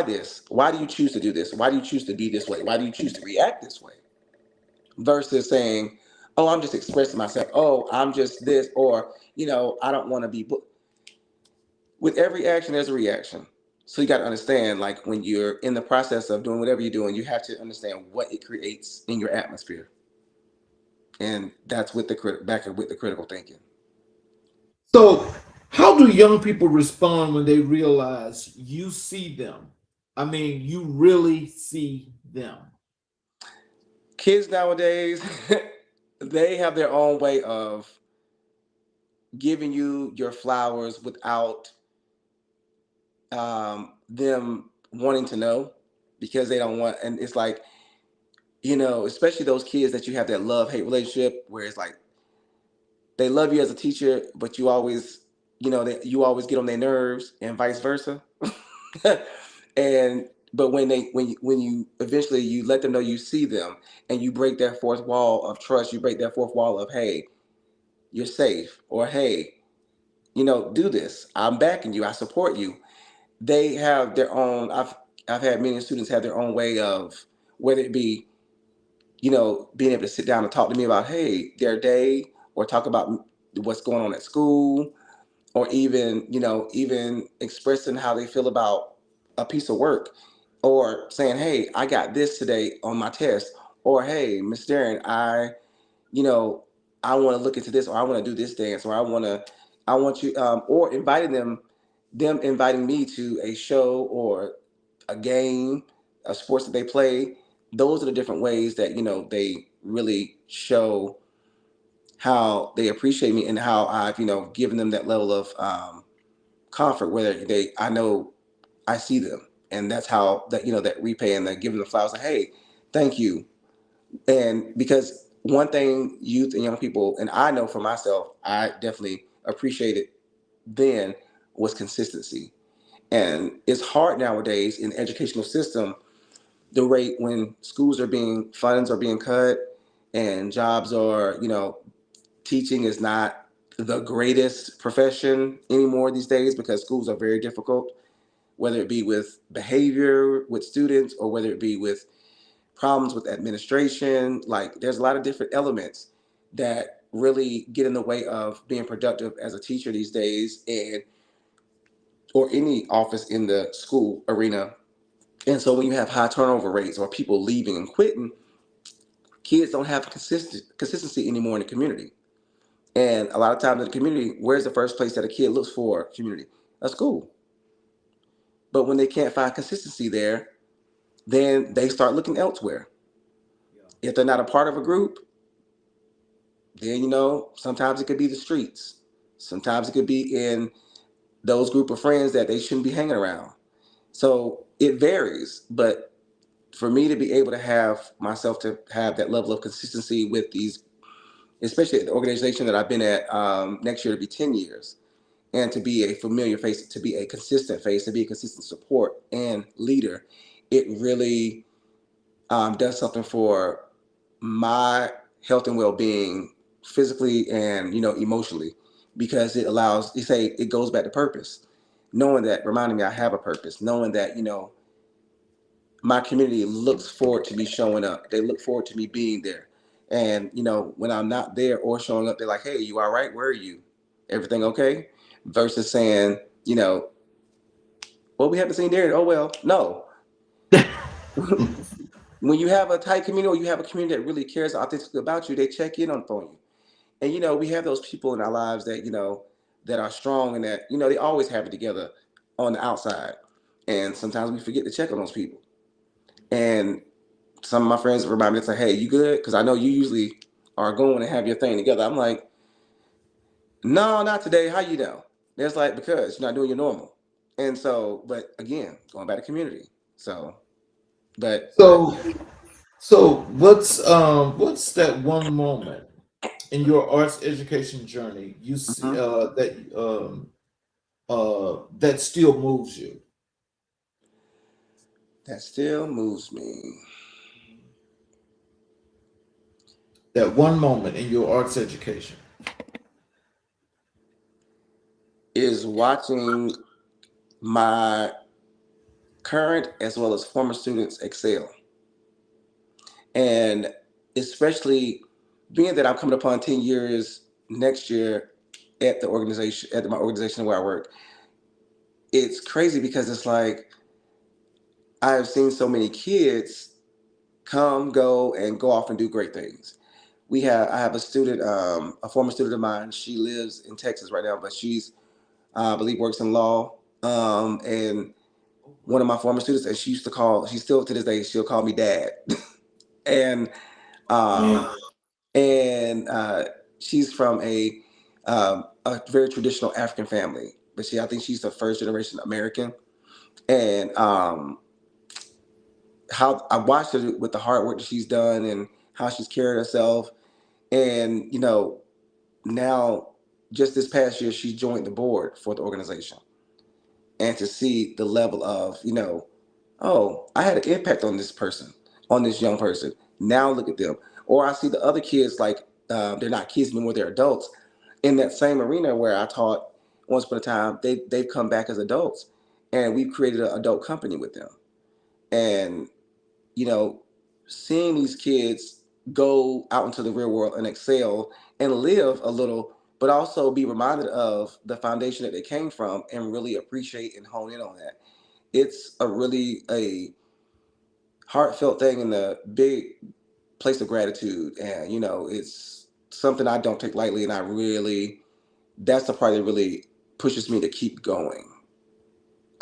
this, why do you choose to do this, why do you choose to be this way, why do you choose to react this way, versus saying, oh, I'm just expressing myself, oh, I'm just this, or I don't want to be. With every action there's a reaction. So you got to understand, like when you're in the process of doing whatever you're doing, you have to understand what it creates in your atmosphere. And that's with the critical thinking. so how do young people respond when they realize you see them? I mean, you really see them. Kids nowadays they have their own way of giving you your flowers without them wanting to know, because they don't want. And it's like, especially those kids that you have that love hate relationship where it's like they love you as a teacher, but you always, you always get on their nerves, and vice versa. And but when you eventually you let them know you see them, and you break that fourth wall of trust, you break that fourth wall of, hey, you're safe, or hey, do this, I'm backing you, I support you. They have their own. I've had many students have their own way of, whether it be, being able to sit down and talk to me about, hey, their day, or talk about what's going on at school, or even expressing how they feel about a piece of work, or saying, hey, I got this today on my test, or hey, Miss Darian, you know I want to look into this, or I want to do this dance, or I want you, or inviting them inviting me to a show or a game, a sports that they play. Those are the different ways that they really show how they appreciate me, and how I've given them that level of comfort, whether I know I see them, and that's how that repay, and that giving the flowers, like, hey, thank you. And because one thing youth and young people, and I know for myself, I definitely appreciated then, was consistency. And it's hard nowadays in the educational system, the rate when schools are being funds are being cut, and jobs are, teaching is not the greatest profession anymore these days, because schools are very difficult, whether it be with behavior with students, or whether it be with problems with administration. Like, there's a lot of different elements that really get in the way of being productive as a teacher these days, and or any office in the school arena. And so when you have high turnover rates, or people leaving and quitting, kids don't have consistency anymore in the community. And a lot of times in the community, where's the first place that a kid looks for community? A school. But when they can't find consistency there, then they start looking elsewhere. If they're not a part of a group, then sometimes it could be the streets. Sometimes it could be in those group of friends that they shouldn't be hanging around. So it varies. But for me to be able to have myself to have that level of consistency with these, especially at the organization that I've been at, next year to be 10 years, and to be a familiar face, to be a consistent face, to be a consistent support and leader, it really does something for my health and well-being, physically and emotionally, because it allows, you say, it goes back to purpose, knowing that, reminding me I have a purpose, knowing that my community looks forward to me showing up, they look forward to me being there. And when I'm not there or showing up, they're like, hey, you all right, where are you, everything okay? Versus saying, well, we haven't seen Darian. Oh well, no. When you have a tight community, or you have a community that really cares authentically about you, they check in on you. And we have those people in our lives that that are strong, and that they always have it together on the outside. And sometimes we forget to check on those people. And some of my friends remind me to say, "Hey, you good?" Because I know you usually are going and have your thing together. I'm like, "No, not today. How you know?" There's like, because you're not doing your normal. And so, but again, going back to community. So, but So, so what's that one moment in your arts education journey you see mhm, that still moves you? that still moves me That one moment in your arts education. is watching my current as well as former students excel. And especially being that I'm coming upon 10 years next year at the organization, at my organization where I work, it's crazy, because it's like I've seen so many kids come, go, and go off and do great things. I have a student, a former student of mine. She lives in Texas right now, but she's, I believe, works in law. And one of my former students, and she still to this day, she'll call me dad. And um, Man, and she's from a very traditional African family, but I think she's the first generation American. And how I watched her with the hard work that she's done and how she's carried herself, and now just this past year she joined the board for the organization, and to see the level of oh, I had an impact on this person, on this young person. Now look at them. Or I see the other kids, like they're not kids anymore, they're adults in that same arena where I taught once upon a time. They've come back as adults, and we've created an adult company with them. And you know, seeing these kids go out into the real world and excel and live a little, but also be reminded of the foundation that they came from and really appreciate and hone in on that. It's a heartfelt thing and a big place of gratitude. And, it's something I don't take lightly. And that's the part that really pushes me to keep going,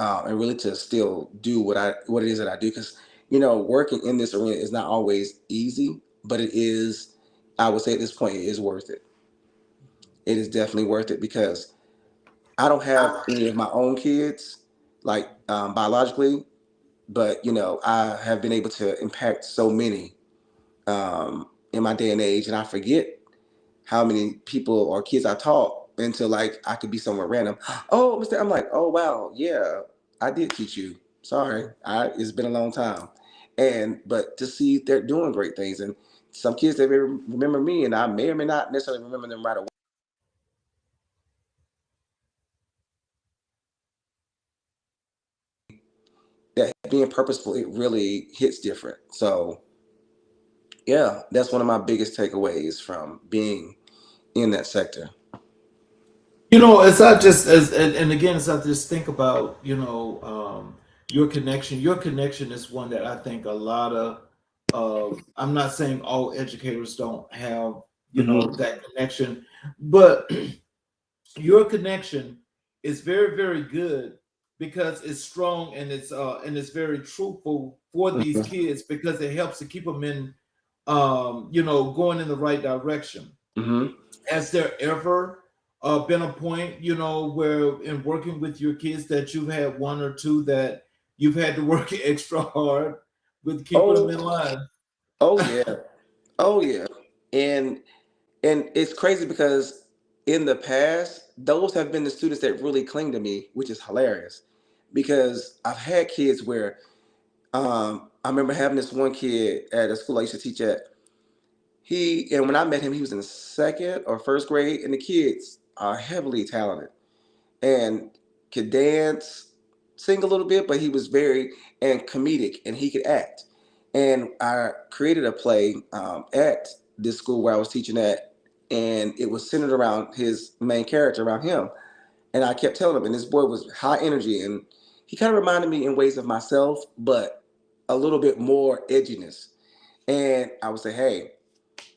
and really to still do what it is that I do. Because, working in this arena is not always easy, but it is, I would say at this point, it is worth it. It is definitely worth it because I don't have any of my own kids, like biologically, but I have been able to impact so many in my day and age, and I forget how many people or kids I taught until like I could be somewhere random. Oh, Mr. I'm like, oh wow, yeah, I did teach you. Sorry, it's been a long time, and but to see they're doing great things, and some kids they may remember me, and I may or may not necessarily remember them right away. That being purposeful, it really hits different. So yeah, that's one of my biggest takeaways from being in that sector. As I just and again, as I just think about your connection is one that I think a lot of I'm not saying all educators don't have Hmm. that connection, but your connection is very very good because it's strong and it's very truthful for these Hmm. kids because it helps to keep them in going in the right direction. Hmm. Has there ever been a point, where in working with your kids that you've had one or two that you've had to work extra hard with keeping them Oh, in line? oh yeah, oh yeah, and it's crazy because in the past, those have been the students that really cling to me, which is hilarious. Because I've had kids where I remember having this one kid at a school I used to teach at. And when I met him, he was in the second or first grade, and the kids are heavily talented and could dance, sing a little bit, but he was very and comedic, and he could act. And I created a play at this school where I was teaching at, and it was centered around his main character, around him. And I kept telling him, and this boy was high energy, and he kind of reminded me in ways of myself, but a little bit more edginess. And I would say, hey,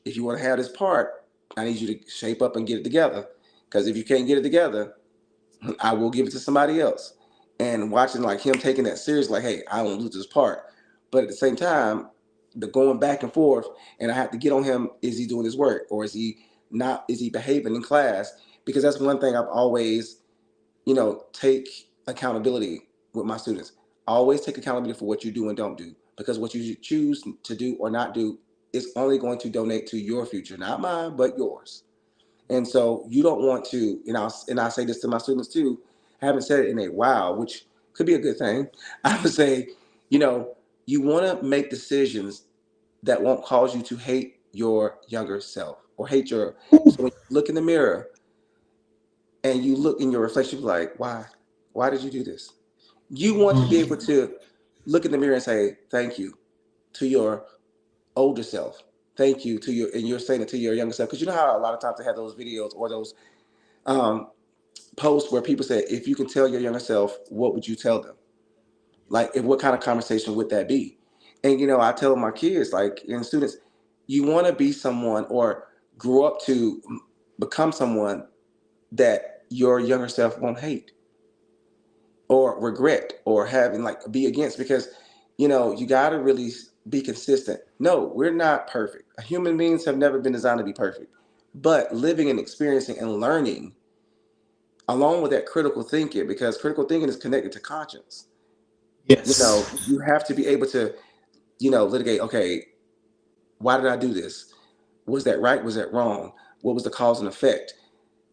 if you want to have this part, I need you to shape up and get it together. Because if you can't get it together, I will give it to somebody else. And watching like him taking that serious, like, hey, I won't lose this part. But at the same time, the going back and forth, and I have to get on him, is he doing his work? Or is he not, is he behaving in class? Because that's one thing I've always, take accountability with my students. Always take accountability for what you do and don't do. Because what you choose to do or not do is only going to donate to your future, not mine, but yours. And so you don't want to, I say this to my students too, I haven't said it in a while, which could be a good thing. I would say, you know, you want to make decisions that won't cause you to hate your younger self or hate your, so when you look in the mirror and you look in your reflection, like, why? Why did you do this? You want to be able to look in the mirror and say, thank you to your older self. Thank you to your, and you're saying it to your younger self. Because you know how a lot of times they have those videos or those um, post where people say, if you could tell your younger self, what would you tell them? Like, if, what kind of conversation would that be? And I tell my kids, like, and students, you want to be someone or grow up to become someone that your younger self won't hate or regret or having like be against, because you got to really be consistent. No, we're not perfect. Human beings have never been designed to be perfect. But living and experiencing and learning along with that critical thinking, because critical thinking is connected to conscience. Yes. You have to be able to, litigate, okay, why did I do this? Was that right? Was that wrong? What was the cause and effect?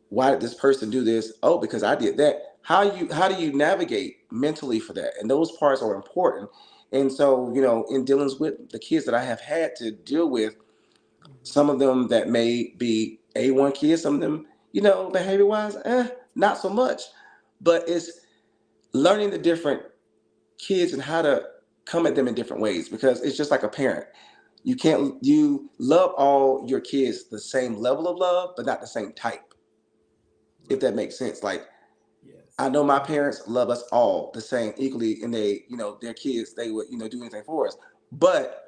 Why did this person do this? Oh, because I did that. How do you navigate mentally for that? And those parts are important. And so, in dealings with the kids that I have had to deal with, some of them that may be A1 kids, some of them, behavior wise, not so much. But it's learning the different kids and how to come at them in different ways, because it's just like a parent. You love all your kids the same level of love, but not the same type, if that makes sense. Like, I Yes. know my parents love us all the same equally, and their kids, they would, do anything for us. But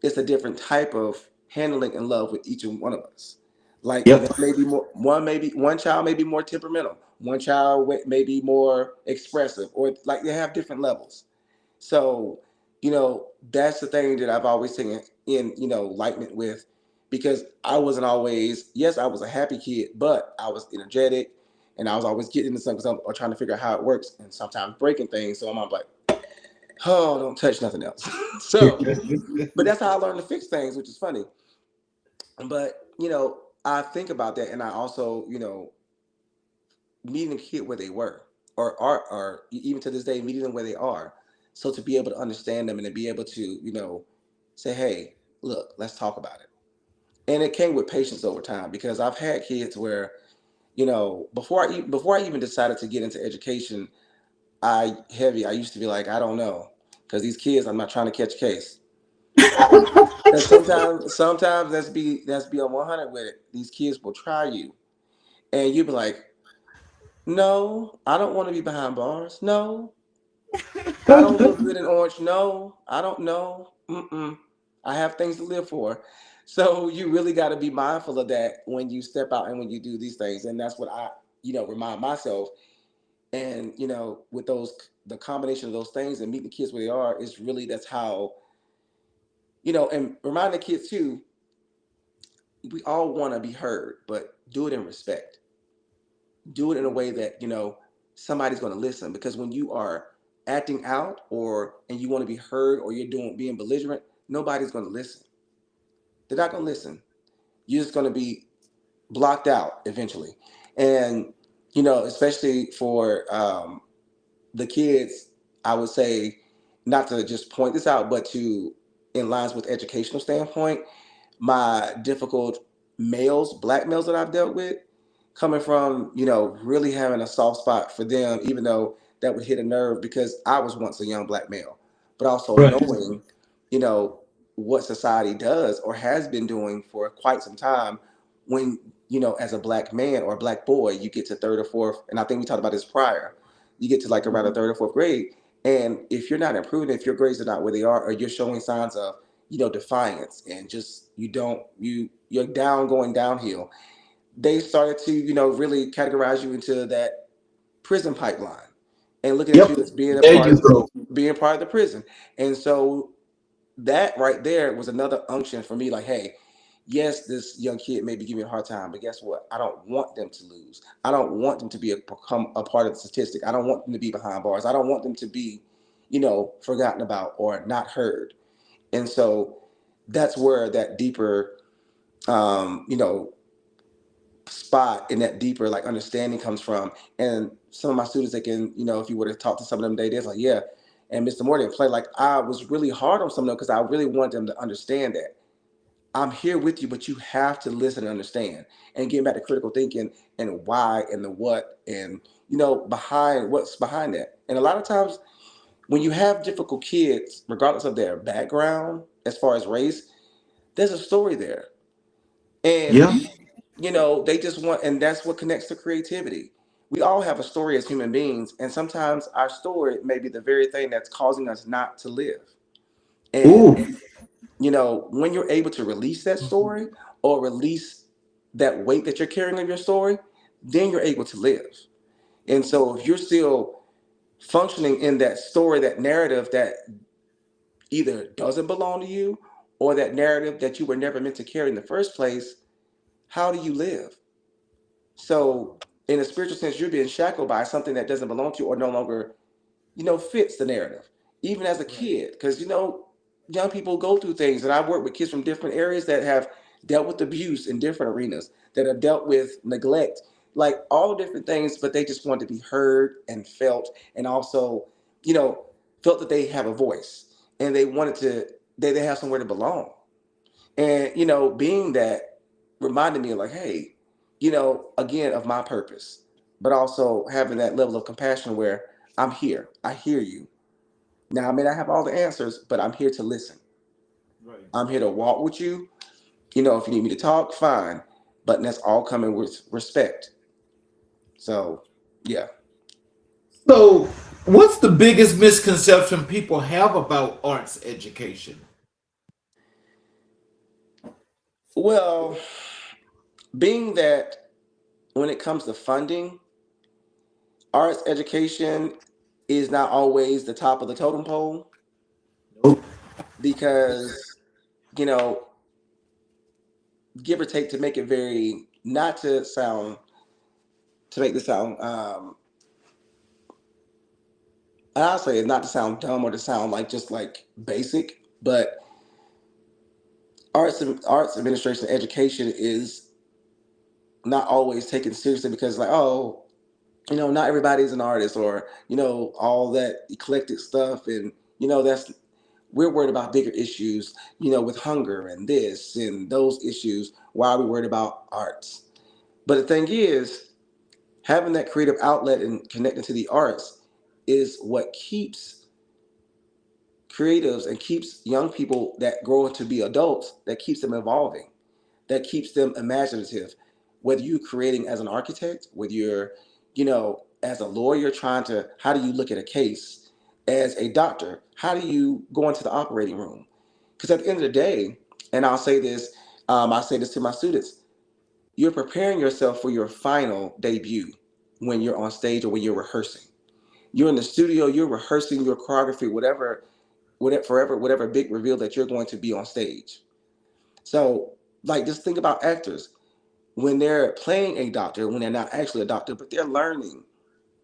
it's a different type of handling and love with each and one of us. Like, Yep. one child may be more temperamental, one child may be more expressive, or like they have different levels. So, that's the thing that I've always taken in, enlightenment with, because I wasn't always, yes, I was a happy kid, but I was energetic, and I was always getting into something or trying to figure out how it works, and sometimes breaking things. So I'm like, oh, don't touch nothing else. So, but that's how I learned to fix things, which is funny. But, I think about that, and I also, meeting a kid where they were, or even to this day, meeting them where they are. So to be able to understand them and to be able to, say, hey, look, let's talk about it. And it came with patience over time, because I've had kids where, before I even decided to get into education, I used to be like, I don't know, because these kids, I'm not trying to catch a case. And sometimes let's be on 100 with it. These kids will try you, and you be like, no, I don't want to be behind bars. No, I don't look good in orange. No, I don't know. Mm-mm. I have things to live for. So you really got to be mindful of that when you step out and when you do these things. And that's what I, remind myself. And, with the combination of those things and meeting the kids where they are, is really, that's how, and remind the kids too, we all want to be heard, but do it in respect. Do it in a way that, somebody's going to listen, because when you are acting out, and you want to be heard, or you're being belligerent, nobody's going to listen. They're not going to listen. You're just going to be blocked out eventually. And, especially for the kids, I would say, not to just point this out, but to, in lines with educational standpoint, my difficult black males that I've dealt with, coming from, really having a soft spot for them, even though that would hit a nerve, because I was once a young black male, but also Right. knowing, you know, what society does or has been doing for quite some time, when, as a black man or a black boy, you get to third or fourth, and I think we talked about this prior, you get to like around the third or fourth grade. And if you're not improving, if your grades are not where they are, or you're showing signs of, defiance, and just you're going downhill, they started to, really categorize you into that prison pipeline, and looking at you Yep. as being a There part you of go. the prison. And so that right there was another unction for me, like, hey, yes, this young kid may be giving me a hard time, but guess what? I don't want them to lose. I don't want them to become a part of the statistic. I don't want them to be behind bars. I don't want them to be, forgotten about or not heard. And so that's where that deeper, you know, spot in that deeper like understanding comes from. And some of my students, they can, if you were to talk to some of them, they're like, yeah. And Mr. Morgan play, like, I was really hard on some of them, because I really want them to understand that I'm here with you, but you have to listen and understand, and getting back to critical thinking and why and the what, and behind what's behind that. And a lot of times when you have difficult kids, regardless of their background as far as race, there's a story there. And Yeah. they just want, and that's what connects to creativity. We all have a story as human beings, and sometimes our story may be the very thing that's causing us not to live. And Ooh. when you're able to release that story, or release that weight that you're carrying of your story, then you're able to live. And so if you're still functioning in that story, that narrative that either doesn't belong to you or that narrative that you were never meant to carry in the first place, how do you live? So, in a spiritual sense, you're being shackled by something that doesn't belong to you or no longer, fits the narrative, even as a Right. kid. Because, young people go through things, and I've worked with kids from different areas that have dealt with abuse in different arenas, that have dealt with neglect, like all different things, but they just want to be heard and felt, and also, you know, felt that they have a voice and they wanted to, they have somewhere to belong. And, being that reminded me of like, hey, again, of my purpose, but also having that level of compassion where I'm here, I hear you. Now, I may not have all the answers, but I'm here to listen. Right. I'm here to walk with you. If you need me to talk, fine. But that's all coming with respect. So, yeah. So, what's the biggest misconception people have about arts education? Well, being that when it comes to funding, arts education is not always the top of the totem pole Nope. because, you know, give or take, to make it very, not to sound, to make this sound, I'll say it not to sound dumb or to sound like just like basic, but arts administration education is not always taken seriously because like, oh, not everybody's an artist, or all that eclectic stuff, and that's, we're worried about bigger issues, with hunger and this and those issues. Why are we worried about arts? But the thing is, having that creative outlet and connecting to the arts is what keeps creatives and keeps young people that grow to be adults, that keeps them evolving, that keeps them imaginative. Whether you're creating as an architect, whether you're, as a lawyer trying to, how do you look at a case? As a doctor, how do you go into the operating room? Because at the end of the day, and I say this to my students, you're preparing yourself for your final debut when you're on stage or when you're rehearsing. You're in the studio, you're rehearsing your choreography, whatever big reveal that you're going to be on stage. So, like, just think about actors when they're playing a doctor, when they're not actually a doctor, but they're learning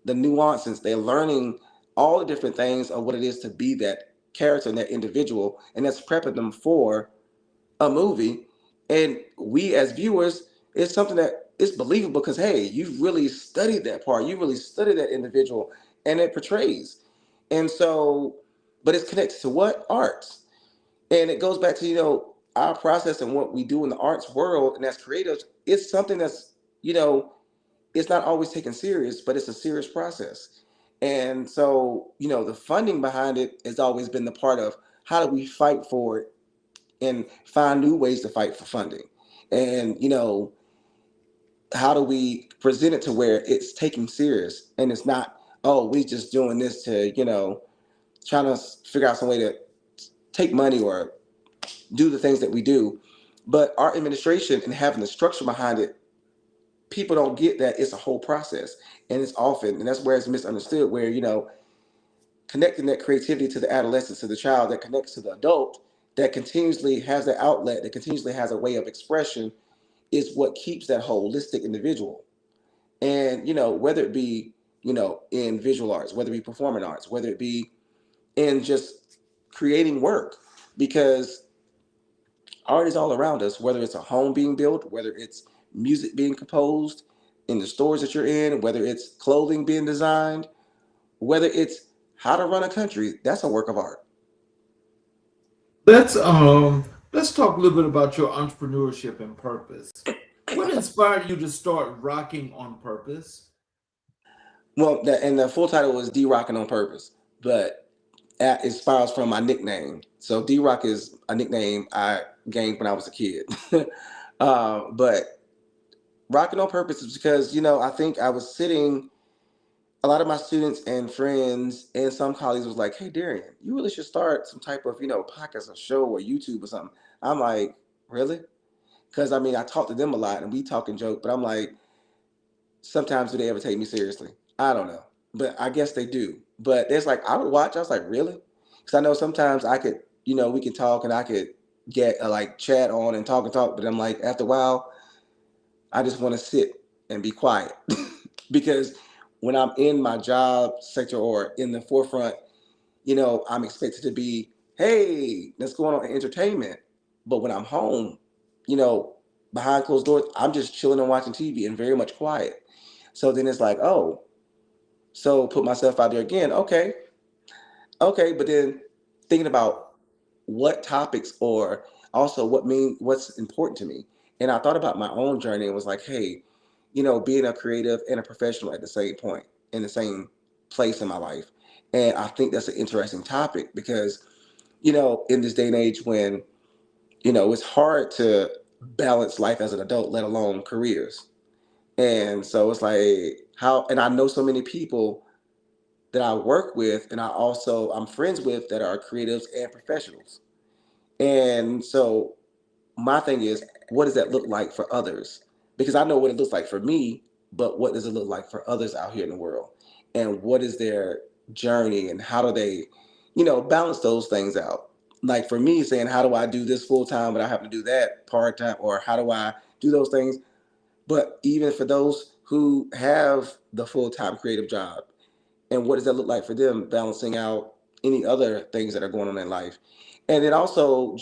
the nuances, they're learning all the different things of what it is to be that character and that individual, and that's prepping them for a movie. And we as viewers, it's something that is believable because hey, you've really studied that part, you really studied that individual, and it portrays. And so, but it's connected to what? Arts. And it goes back to, our process and what we do in the arts world and as creatives, it's something that's, you know, it's not always taken serious, but it's a serious process. And so, the funding behind it has always been the part of how do we fight for it and find new ways to fight for funding. And, how do we present it to where it's taken serious and it's not, oh, we just doing this to, trying to figure out some way to take money or do the things that we do. But our administration and having the structure behind it, people don't get that it's a whole process. And it's often, and that's where it's misunderstood, where, connecting that creativity to the adolescent, to the child that connects to the adult, that continuously has that outlet, that continuously has a way of expression, is what keeps that holistic individual. And, whether it be, in visual arts, whether it be performing arts, whether it be in just creating work, because art is all around us, whether it's a home being built, whether it's music being composed in the stores that you're in, whether it's clothing being designed, whether it's how to run a country, that's a work of art. Let's let's talk a little bit about your entrepreneurship and purpose. What inspired you to start rocking on purpose? Well, and the full title was D Rockin' on Purpose, but it spirals from my nickname. So D Rock is a nickname I gained when I was a kid. But Rockin' on Purpose is because, I think I was sitting, a lot of my students and friends and some colleagues was like, hey, Darian, you really should start some type of, podcast or show or YouTube or something. I'm like, really? Because I mean, I talk to them a lot and we talk and joke, but I'm like, sometimes do they ever take me seriously? I don't know, but I guess they do. But there's like, I would watch. I was like, really? Because I know sometimes I could. we can talk and I could get like chat on and talk, but I'm like, after a while, I just want to sit and be quiet because when I'm in my job sector or in the forefront, I'm expected to be, hey, let's go on in entertainment. But when I'm home, you know, behind closed doors, I'm just chilling and watching TV and very much quiet. So then it's like, oh, so put myself out there again. Okay, okay, but then thinking about what topics or also what's important to me. And I thought about my own journey and was like, hey, being a creative and a professional at the same point in the same place in my life. And I think that's an interesting topic because, in this day and age when, it's hard to balance life as an adult, let alone careers. And so it's like and I know so many people that I work with and I'm friends with that are creatives and professionals. And so my thing is, what does that look like for others? Because I know what it looks like for me, but what does it look like for others out here in the world? And what is their journey and how do they, balance those things out? Like for me, saying, how do I do this full time, but I have to do that part time? Or how do I do those things? But even for those who have the full time creative job, and what does that look like for them balancing out any other things that are going on in life? And then also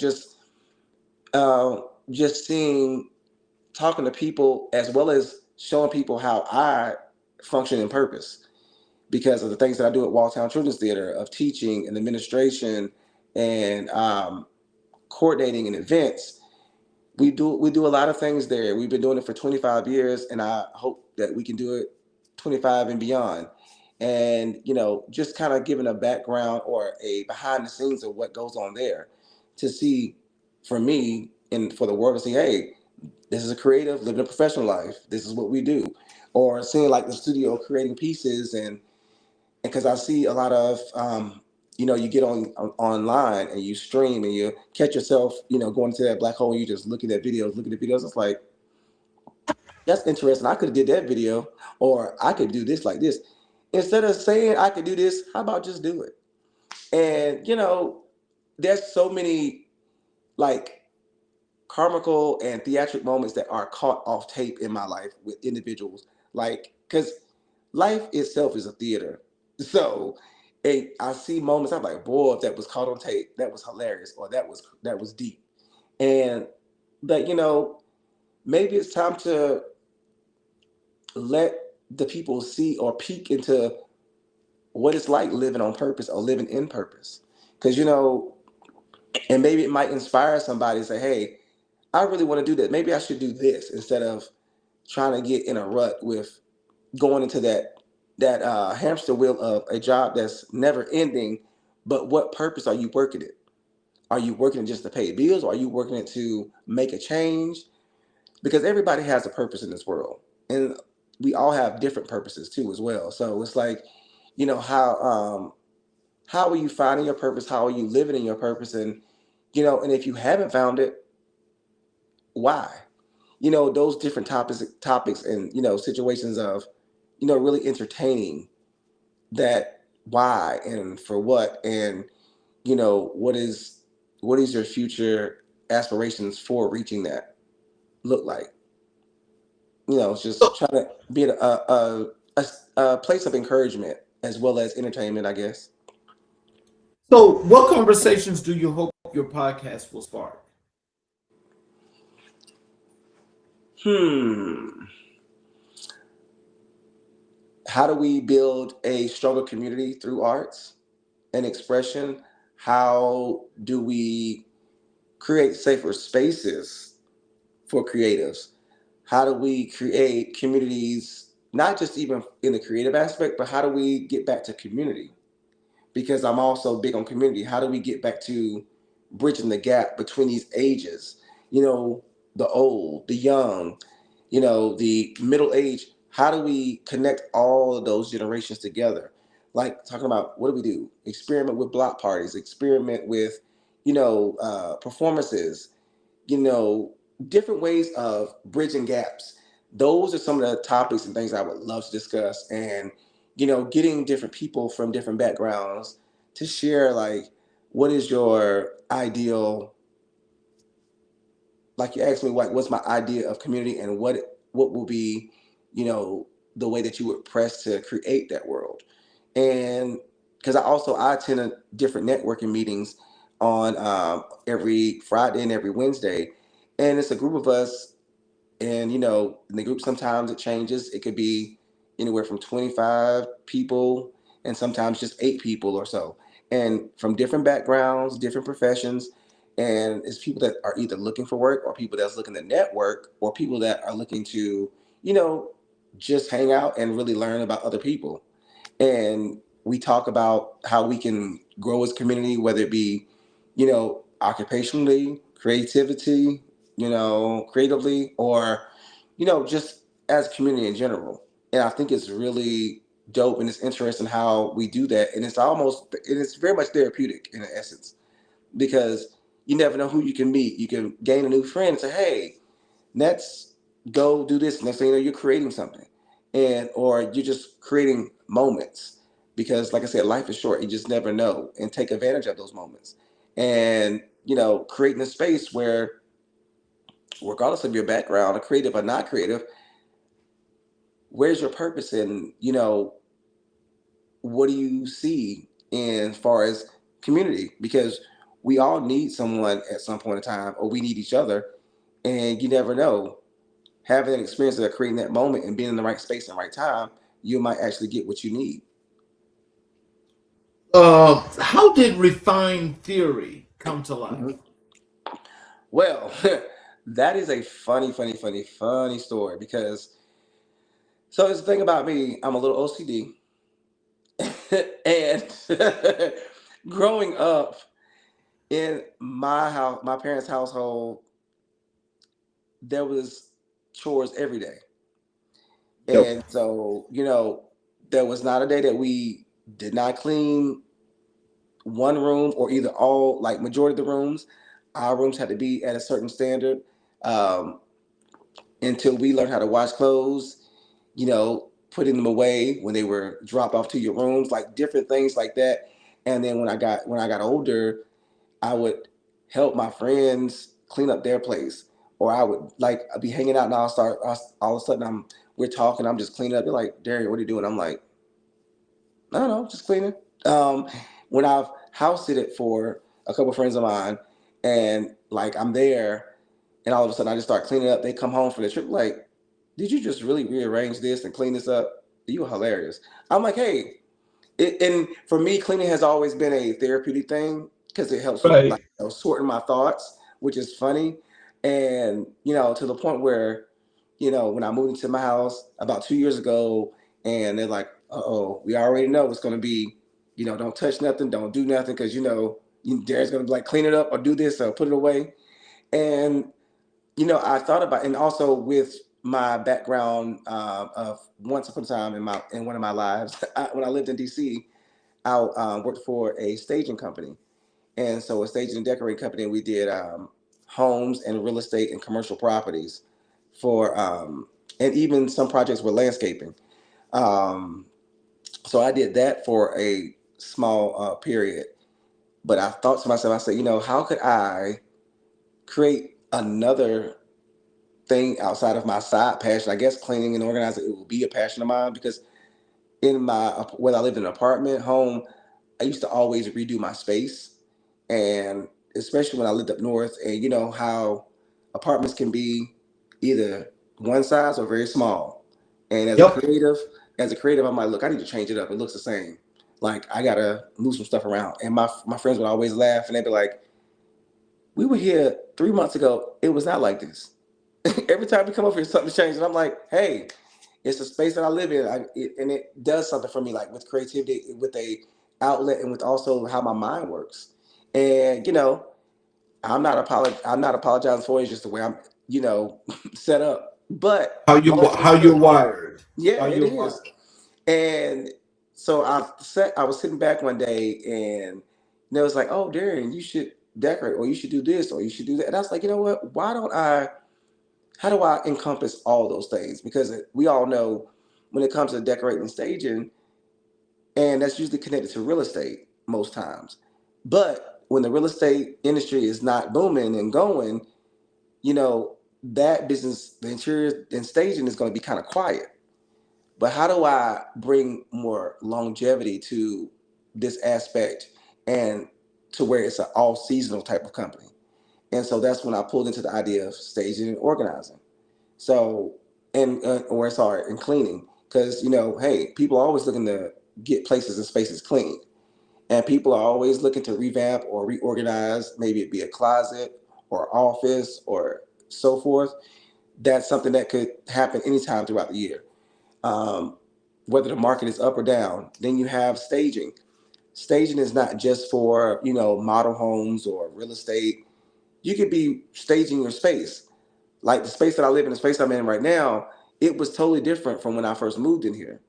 uh, just seeing, talking to people as well as showing people how I function in purpose because of the things that I do at Walltown Children's Theater of teaching and administration and coordinating and events. We do a lot of things there. We've been doing it for 25 years, and I hope that we can do it 25 and beyond. And just kind of giving a background or a behind the scenes of what goes on there to see, for me and for the world to see, hey, this is a creative living a professional life. This is what we do. Or seeing like the studio creating pieces and because I see a lot of you get online and you stream and you catch yourself going to that black hole and you just looking at videos. It's like that's interesting. I could have did that video, or I could do this like this. Instead of saying I could do this, how about just do it? And there's so many like comical and theatric moments that are caught off tape in my life with individuals. Like, because life itself is a theater. So I see moments, I'm like, boy, if that was caught on tape, that was hilarious, or that was deep. And but maybe it's time to let the people see or peek into what it's like living on purpose or living in purpose. Because and maybe it might inspire somebody to say, hey, I really want to do that. Maybe I should do this instead of trying to get in a rut with going into that hamster wheel of a job that's never ending. But what purpose are you working it? Are you working it just to pay bills? Or are you working it to make a change? Because everybody has a purpose in this world, and we all have different purposes too as well. So it's like, how are you finding your purpose? How are you living in your purpose? And and if you haven't found it, why? Those different topics and situations of really entertaining that why and for what, and what is your future aspirations for reaching that look like. It's just trying to be a place of encouragement as well as entertainment, I guess. So, what conversations do you hope your podcast will spark? Hmm. How do we build a stronger community through arts and expression? How do we create safer spaces for creatives? How do we create communities, not just even in the creative aspect, but how do we get back to community? Because I'm also big on community. How do we get back to bridging the gap between these ages? The old, the young, the middle age. How do we connect all of those generations together? Like talking about what do we do? Experiment with block parties, experiment with, performances, you know, different ways of bridging gaps. Those are some of the topics and things I would love to discuss. And, getting different people from different backgrounds to share like what is your ideal, like you asked me, what's my idea of community, and what will be, you know, the way that you would press to create that world. And because I attend different networking meetings on every Friday and every Wednesday, and it's a group of us. And in the group, sometimes it changes. It could be anywhere from 25 people, and sometimes just 8 people or so, and from different backgrounds, different professions. And it's people that are either looking for work, or people that's looking to network, or people that are looking to, you know, just hang out and really learn about other people. And we talk about how we can grow as a community, whether it be, occupationally, creativity, creatively, or, just as a community in general. And I think it's really dope, and it's interesting how we do that. And it's very much therapeutic in essence, because you never know who you can meet. You can gain a new friend and say, hey, let's go do this. Next thing you know, you're creating something, or you're just creating moments, because, like I said, life is short. You just never know, and take advantage of those moments. And creating a space where, regardless of your background, or creative or not creative, where's your purpose, and what do you see in as far as community? Because we all need someone at some point in time, or we need each other, and you never know, having an experience of creating that moment and being in the right space and right time, you might actually get what you need. How did refined theory come to life? Mhm. Well, that is a funny, funny, funny, funny story, because so it's the thing about me, I'm a little OCD. And growing up in my house, my parents' household, there was chores every day. Yep. And so, there was not a day that we did not clean one room, or either all, like majority of the rooms. Our rooms had to be at a certain standard, um, until we learned how to wash clothes, putting them away when they were dropped off to your rooms, like different things like that. And then when I got older, I would help my friends clean up their place, or I would, like, I'd be hanging out, and all of a sudden we're talking, I'm just cleaning up. They're like, Darian, what are you doing? I'm like, I don't know, just cleaning. Um, when I've house sitted for a couple of friends of mine, and like I'm there, and all of a sudden I just start cleaning up. They come home from the trip, like, did you just really rearrange this and clean this up? You were hilarious. I'm like, hey, and for me, cleaning has always been a therapeutic thing, because it helps with, like, Right. sorting my thoughts, which is funny. And to the point where, when I moved into my house about 2 years ago, and they're like, oh, we already know it's going to be, don't touch nothing, don't do nothing, because Darren's going to be like, clean it up or do this or put it away. And I thought about, and also with my background, of once upon a time in one of my lives, when I lived in DC, I worked for a staging company. And so, a staging and decorating company, we did homes and real estate and commercial properties for, and even some projects were landscaping. Um, so I did that for a small period. But I thought to myself, I said, how could I create another thing outside of my side passion? I guess cleaning and organizing, it will be a passion of mine, because whether I lived in an apartment, home, I used to always redo my space. And especially when I lived up north, and you know how apartments can be either one size or very small. And Yep. as a creative, I'm like, look, I need to change it up. It looks the same. Like, I gotta move some stuff around. And my friends would always laugh, and they'd be like, we were here 3 months ago. It was not like this. Every time we come over here, something's changed. And I'm like, hey, it's a space that I live in. And it does something for me, like with creativity, with a outlet, and with also how my mind works. And I'm not apologizing for it. It's just the way I'm, set up. But long story How you're short, wired. yeah, How it you're is. wired. And so I was sitting back one day, and it was like, oh, Darian, you should decorate, or you should do this, or you should do that. And I was like, you know what? How do I encompass all those things? Because we all know, when it comes to decorating and staging, and that's usually connected to real estate most times. But when the real estate industry is not booming and going, that business, the interior and staging is going to be kind of quiet. But how do I bring more longevity to this aspect and to where it's an all seasonal type of company? And so that's when I pulled into the idea of staging and organizing. So, or sorry, and cleaning. Because, hey, people are always looking to get places and spaces clean. And people are always looking to revamp or reorganize, maybe it be a closet or office or so forth. That's something that could happen anytime throughout the year. Um, Whether the market is up or down. Then you have staging. Staging is not just for, model homes or real estate. You could be staging your space. Like the space that I live in, the space I'm in right now, it was totally different from when I first moved in here.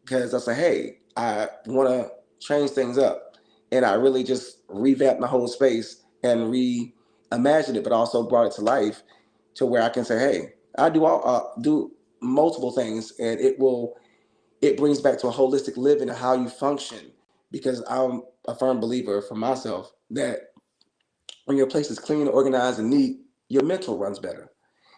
Because I said, hey, I want to change things up. And I really just revamped my whole space and reimagined it, but also brought it to life to where I can say, hey, I do multiple things, and it brings back to a holistic living and how you function. Because I'm a firm believer for myself that when your place is clean, organized, and neat, your mental runs better.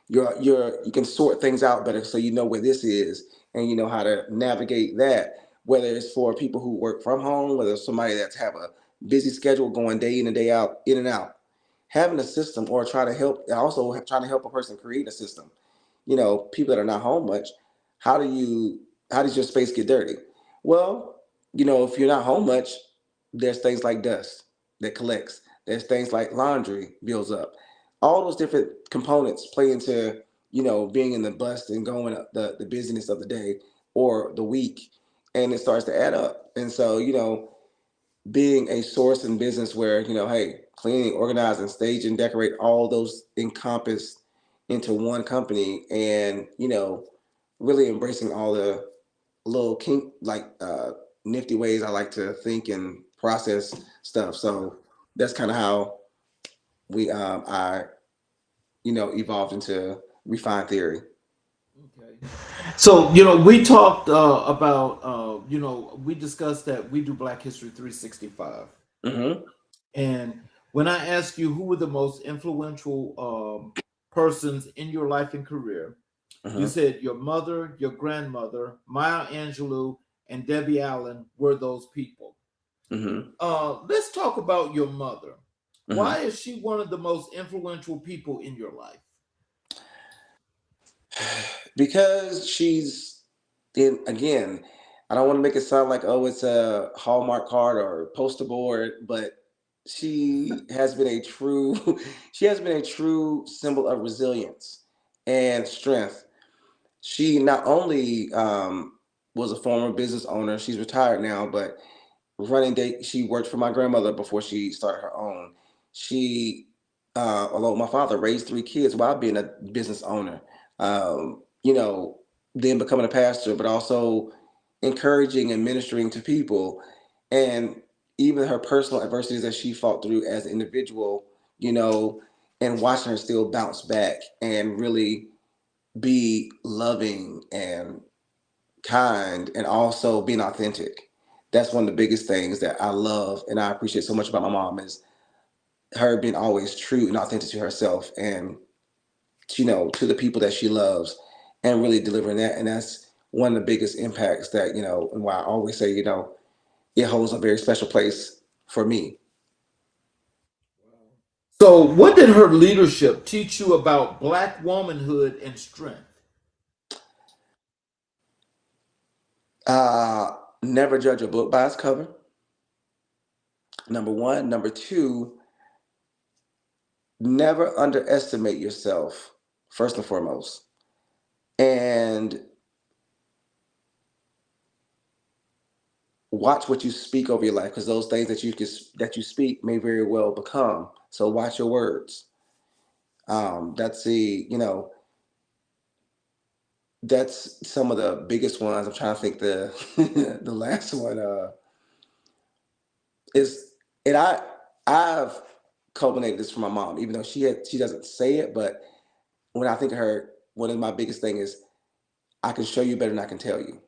You can sort things out better, so you know where this is and you know how to navigate that. Whether it's for people who work from home, whether it's somebody that's have a busy schedule going day in and day out, in and out, having a system or try to help, also trying to help a person create a system. People that are not home much, how do you how does your space get dirty? Well, if you're not home much, there's things like dust that collects. There's things like laundry builds up. All those different components play into being in the bust and going up the busyness of the day or the week, and it starts to add up. And so being a source in business where hey, cleaning, organizing, staging, decorate, all those encompassed into one company, and really embracing all the little kink like nifty ways I like to think and process stuff. So that's kind of how we I evolved into refined theory. Okay. So, we talked about, we discussed that we do Black History 365. Mm-hmm. And when I asked you who were the most influential persons in your life and career, you Mm-hmm. said your mother, your grandmother, Maya Angelou, and Debbie Allen were those people. Mm-hmm. Let's talk about your mother. Why Mm-hmm. is she one of the most influential people in your life? Because she's in again, I don't want to make it sound like, oh, it's a Hallmark card or poster board, but she has been a true she has been a true symbol of resilience and strength. She not only was a former business owner, she's retired now, but running day she worked for my grandmother before she started her own. She Although my father raised three kids while being a business owner, um, you know then becoming a pastor, but also encouraging and ministering to people, and even her personal adversities that she fought through as an individual, you know and watching her still bounce back and really be loving and kind and also being authentic. That's one of the biggest things that I love and I appreciate so much about my mom is her being always true and authentic to herself and to the people that she loves and really delivering that. And that's one of the biggest impacts that, and why I always say, it holds a very special place for me. So, what did her leadership teach you about Black womanhood and strength? Never judge a book by its cover. Number one. Number two, never underestimate yourself, first and foremost. And watch what you speak over your life because those things that you speak may very well become. So watch your words. That's that's some of the biggest ones. I'm trying to think the the last one is, and I've culminated this from my mom, even though she doesn't say it, but when I think of her, one of my biggest thing is I can show you better than I can tell you.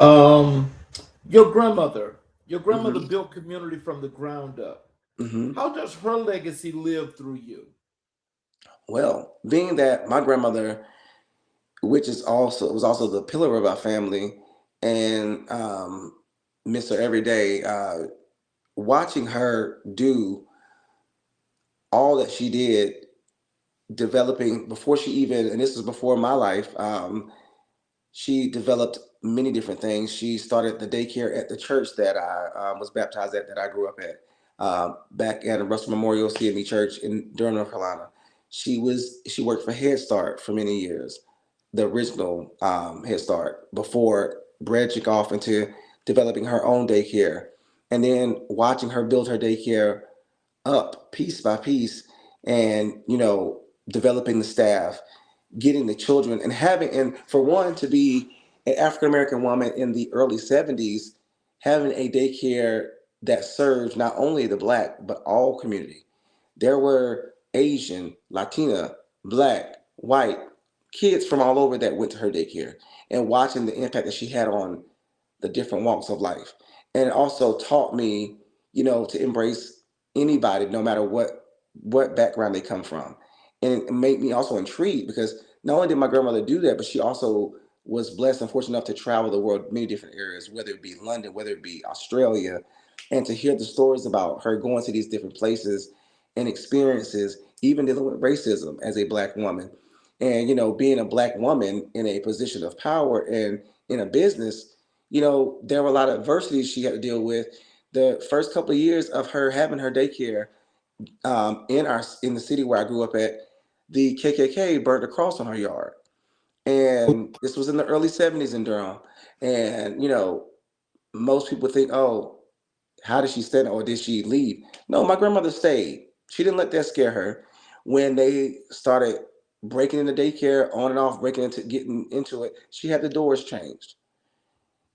Um, your grandmother. Your grandmother Mm-hmm. built community from the ground up. Mm-hmm. How does her legacy live through you? Well, being that my grandmother, which is also was also the pillar of our family, and miss her every day. Watching her do all that she did, developing before she even, and this was before my life. She developed many different things. She started the daycare at the church that I was baptized at, that I grew up at, back at Russell Memorial CME Church in Durham, North Carolina. She worked for Head Start for many years, the original Head Start, before branching off into developing her own daycare, and then watching her build her daycare up piece by piece, and developing the staff, getting the children, and having, and for one to be an African American woman in the early 70s, having a daycare that served not only the Black but all community. There were Asian, Latina, Black, white kids from all over that went to her daycare, and watching the impact that she had on the different walks of life. And it also taught me, to embrace anybody, no matter what background they come from. And it made me also intrigued, because not only did my grandmother do that, but she also was blessed and fortunate enough to travel the world, many different areas, whether it be London, whether it be Australia, and to hear the stories about her going to these different places and experiences, even dealing with racism as a Black woman. And, being a Black woman in a position of power and in a business, there were a lot of adversities she had to deal with. The first couple of years of her having her daycare, in the city where I grew up at, the KKK burned a cross on her yard, and this was in the early 70s in Durham. And most people think, oh, how did she stand, or did she leave? No, my grandmother stayed. She didn't let that scare her. When they started breaking into daycare on and off, breaking into getting into it, she had the doors changed.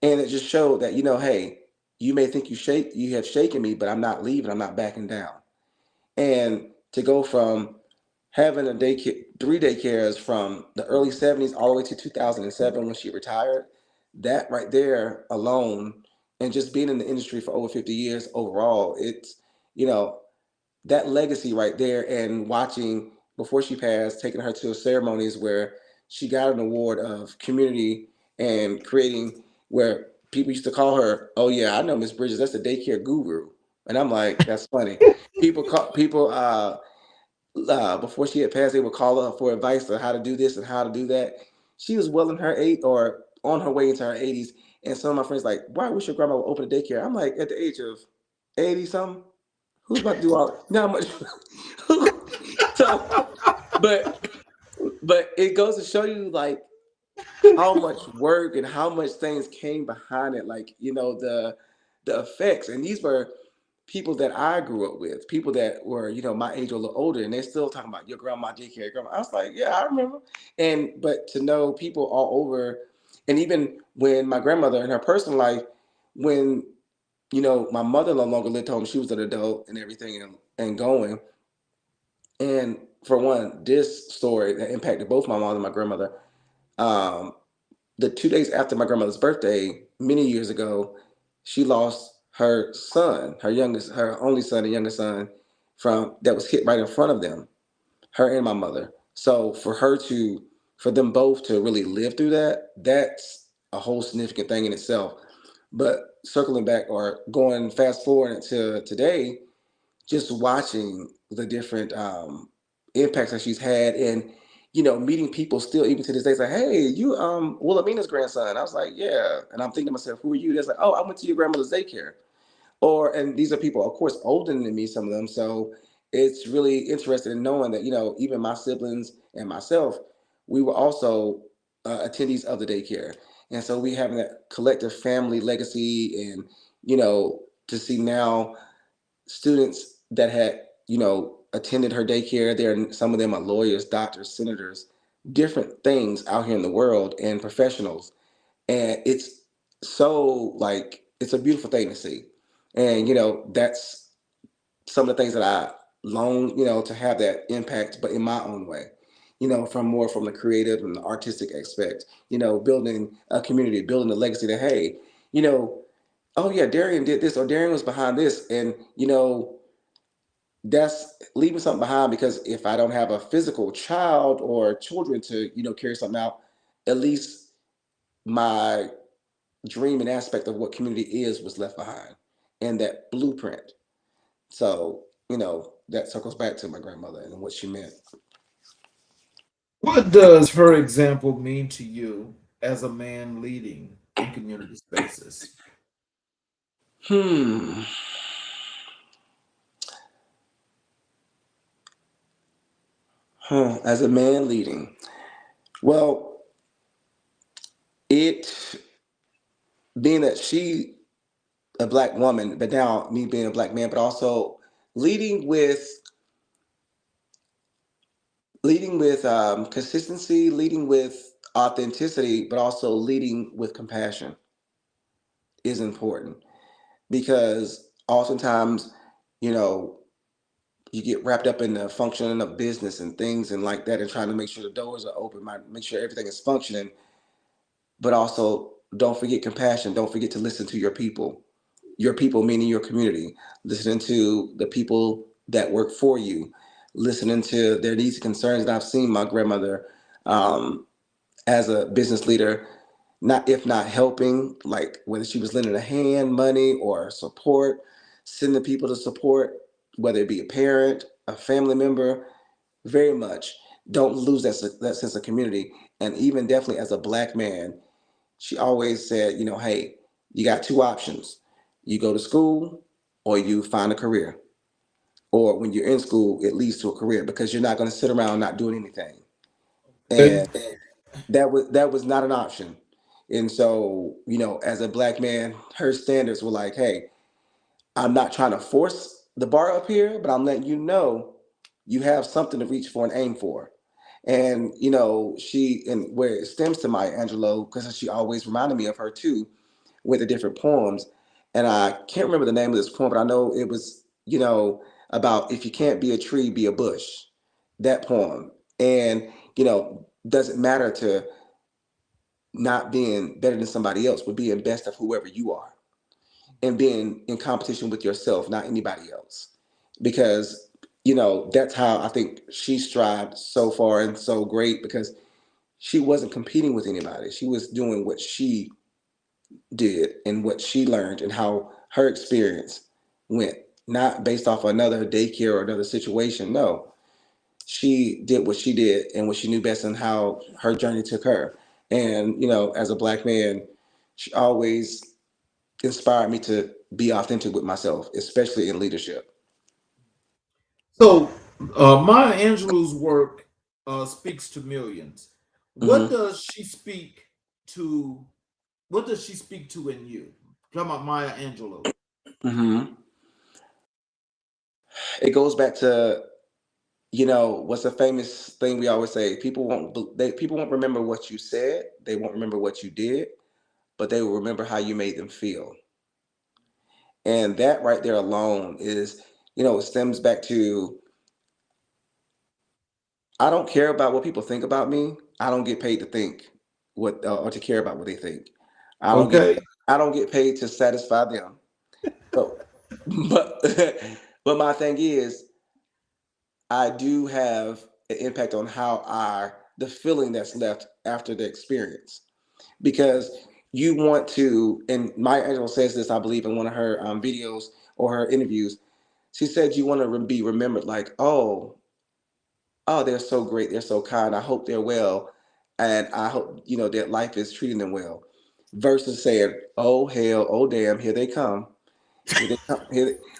And it just showed that, hey, you may think you have shaken me, but I'm not leaving, I'm not backing down. And to go from having a daycare, three daycares from the early 70s all the way to 2007 when she retired, that right there alone, and just being in the industry for over 50 years overall, it's, you know, that legacy right there. And watching before she passed, taking her to ceremonies where she got an award of community and creating, where people used to call her, oh yeah, I know Miss Bridges, that's the daycare guru. And I'm like, that's funny. People before she had passed, they would call her for advice on how to do this and how to do that. She was well in her or on her way into her 80s. And some of my friends like, why wish your grandma would open a daycare? I'm like, at the age of 80 something, who's about to do all, not much. So, but it goes to show you, like, how much work and how much things came behind it, like, the effects. And these were people that I grew up with, people that were, my age or a little older, and they're still talking about your grandma daycare, grandma. I was like, yeah, I remember. And but to know people all over, and even when my grandmother in her personal life, when my mother no longer lived home, she was an adult and everything, and going. And for one, this story that impacted both my mom and my grandmother. Um, the 2 days after my grandmother's birthday, many years ago, she lost her son, her only son, and youngest son, from that was hit right in front of them, her and my mother. So for them both to really live through that, that's a whole significant thing in itself. But circling back or going fast forward to today, just watching the different impacts that she's had, and meeting people still even to this day, say, hey, you Wilhelmina's grandson. I was like, yeah. And I'm thinking to myself, who are you? That's like, oh, I went to your grandmother's daycare. And these are people, of course, older than me, some of them. So it's really interesting in knowing that, even my siblings and myself, we were also attendees of the daycare. And so we having that collective family legacy, and to see now students that had, attended her daycare. There, some of them are lawyers, doctors, senators, different things out here in the world, and professionals. And it's so, like, it's a beautiful thing to see. And, that's some of the things that I long, to have that impact, but in my own way, from the creative and the artistic aspect, building a community, building a legacy that, hey, you know, oh yeah, Darian did this or Darian was behind this, and that's leaving something behind because if I don't have a physical child or children to carry something out, at least my dream and aspect of what community is was left behind, and that blueprint. So that circles back to my grandmother and what she meant. What does her example mean to you as a man leading in community spaces? Hmm. Huh. As a man leading, well, it being that she a black woman, but now me being a black man, but also leading with consistency, leading with authenticity, but also leading with compassion is important because oftentimes, you know, you get wrapped up in the functioning of business and things and like that, and trying to make sure the doors are open, make sure everything is functioning, but also don't forget compassion. Don't forget to listen to your people. Your people meaning your community, listening to the people that work for you, listening to their needs and concerns. And I've seen my grandmother um, as a business leader, not if not helping, like whether she was lending a hand, money, or support, sending people to support, whether it be a parent, a family member, very much. Don't lose that sense of community. And even definitely as a black man, she always said, hey, you got two options. You go to school or you find a career. Or when you're in school, it leads to a career because you're not going to sit around not doing anything. Okay. And that was not an option. And so, as a black man, her standards were like, hey, I'm not trying to force the bar up here, but I'm letting you know you have something to reach for and aim for. And she and where it stems to Maya Angelou, because she always reminded me of her too, with the different poems. And I can't remember the name of this poem, but I know it was, about if you can't be a tree, be a bush. That poem. And, doesn't matter to not being better than somebody else, but being best of whoever you are and being in competition with yourself, not anybody else. Because, that's how I think she strived so far and so great because she wasn't competing with anybody. She was doing what she did and what she learned and how her experience went, not based off another daycare or another situation. No, she did what she did and what she knew best and how her journey took her. And, as a black man, she always inspired me to be authentic with myself, especially in leadership. So, Maya Angelou's work speaks to millions. What Hmm. does she speak to? What does she speak to in you? Talking about Maya Angelou. Hmm. It goes back to what's a famous thing we always say: people won't remember what you said, they won't remember what you did, but they will remember how you made them feel. And that right there alone is, it stems back to I don't care about what people think about me. I don't get paid to think what or to care about what they think. I don't get Okay. I don't get paid to satisfy them. So, but but my thing is, I do have an impact on how the feeling that's left after the experience because you want to. And Maya Angelou says this, I believe, in one of her videos or her interviews. She said you want to be remembered like, oh, they're so great, they're so kind. I hope they're well, and I hope that life is treating them well. Versus saying, oh hell, oh damn, here they come. Here they come.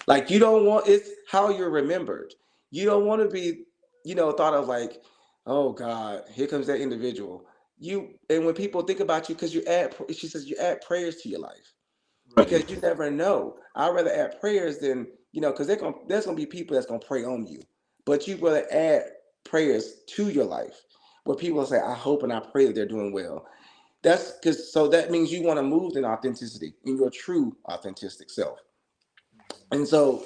Like you don't want it's how you're remembered. You don't want to be, thought of like, oh God, here comes that individual. And when people think about you, because she says you add prayers to your life because Right. you never know. I'd rather add prayers than because there's gonna be people that's gonna pray on you, but you rather add prayers to your life where people say, I hope and I pray that they're doing well. That's because so that means you want to move in authenticity, in your true authentic self. And so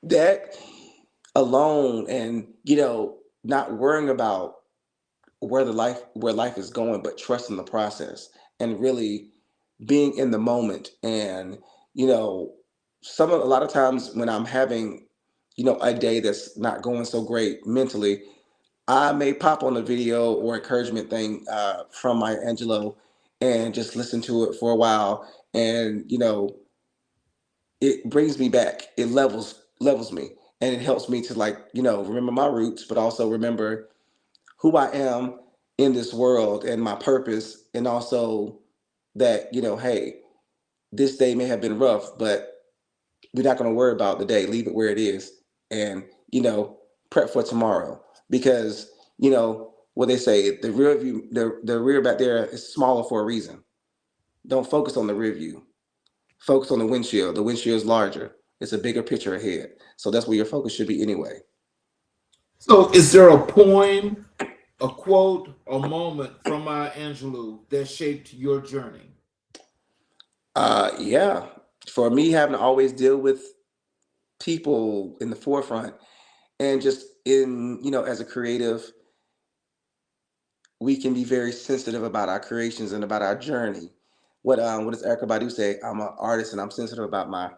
that alone and not worrying about where life is going, but trusting the process and really being in the moment and you know, a lot of times when I'm having, a day that's not going so great mentally, I may pop on a video or encouragement thing from Maya Angelou and just listen to it for a while, and it brings me back. It levels me, and it helps me to, like, remember my roots, but also remember who I am in this world and my purpose, and also that, hey, this day may have been rough, but we're not going to worry about the day. Leave it where it is, and prep for tomorrow. Because what they say, the rear view, the rear back there is smaller for a reason. Don't focus on the rear view. Focus on the windshield. The windshield is larger. It's a bigger picture ahead. So that's where your focus should be anyway. So, is there a poem, a quote, a moment from Maya Angelou that shaped your journey? Yeah. For me, having to always deal with people in the forefront, and just in, as a creative, we can be very sensitive about our creations and about our journey. What does Erica Badu say? I'm an artist and I'm sensitive about my.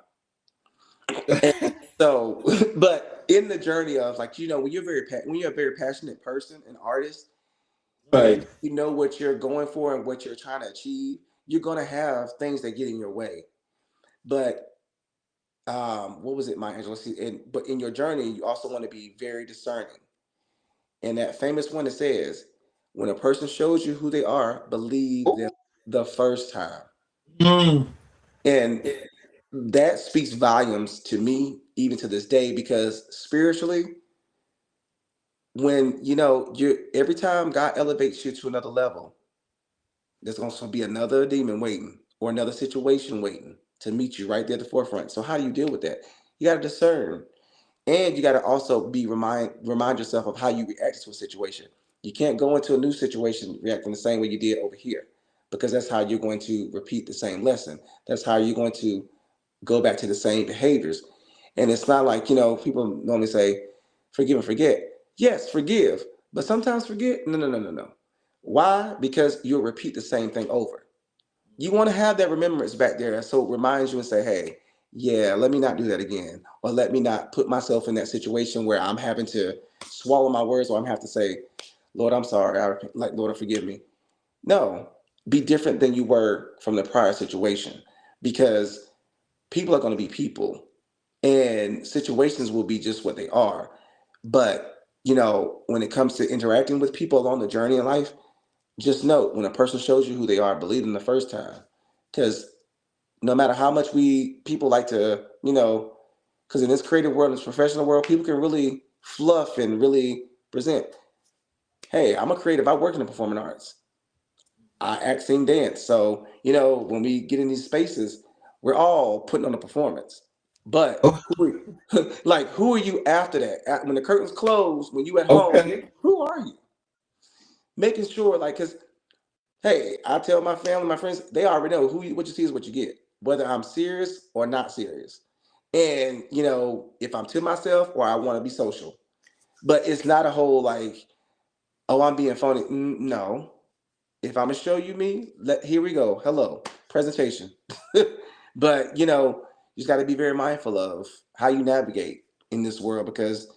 And so, but in the journey of, like, when when you're a very passionate person, an artist, and Right. you know what you're going for and what you're trying to achieve, you're gonna have things that get in your way. But what was it, my Angela? But in your journey, you also want to be very discerning. And that famous one that says, when a person shows you who they are, believe them the first time. Mm. And that speaks volumes to me, even to this day, because spiritually, when you every time God elevates you to another level, there's going to be another demon waiting or another situation waiting to meet you right there at the forefront. So how do you deal with that? You got to discern. And you got to also remind yourself of how you react to a situation. You can't go into a new situation reacting the same way you did over here, because that's how you're going to repeat the same lesson. That's how you're going to go back to the same behaviors. And it's not like, people normally say, forgive and forget. Yes, forgive, but sometimes forget. No, no, no, no, no. Why? Because you'll repeat the same thing over. You want to have that remembrance back there, so it reminds you and say, hey, yeah, let me not do that again, or let me not put myself in that situation where I'm having to swallow my words, or I'm have to say, Lord, I'm sorry, like, Lord, forgive me. No, be different than you were from the prior situation, because people are going to be people, and situations will be just what they are. But when it comes to interacting with people along the journey in life, just note, when a person shows you who they are, believe them the first time. Because no matter how much people like to, because in this creative world, in this professional world, people can really fluff and really present. Hey, I'm a creative. I work in the performing arts. I act, sing, dance. So, when we get in these spaces, we're all putting on a performance. But Oh, who are you after that? When the curtains close, when you at home, okay. who are you? Making sure, like, because hey, I tell my family, my friends, they already know what you see is what you get, whether I'm serious or not serious. And if I'm to myself or I want to be social, but it's not a whole like, oh, I'm being phony. No, if I'm gonna show you me, here we go. Hello, presentation. But you just got to be very mindful of how you navigate in this world, because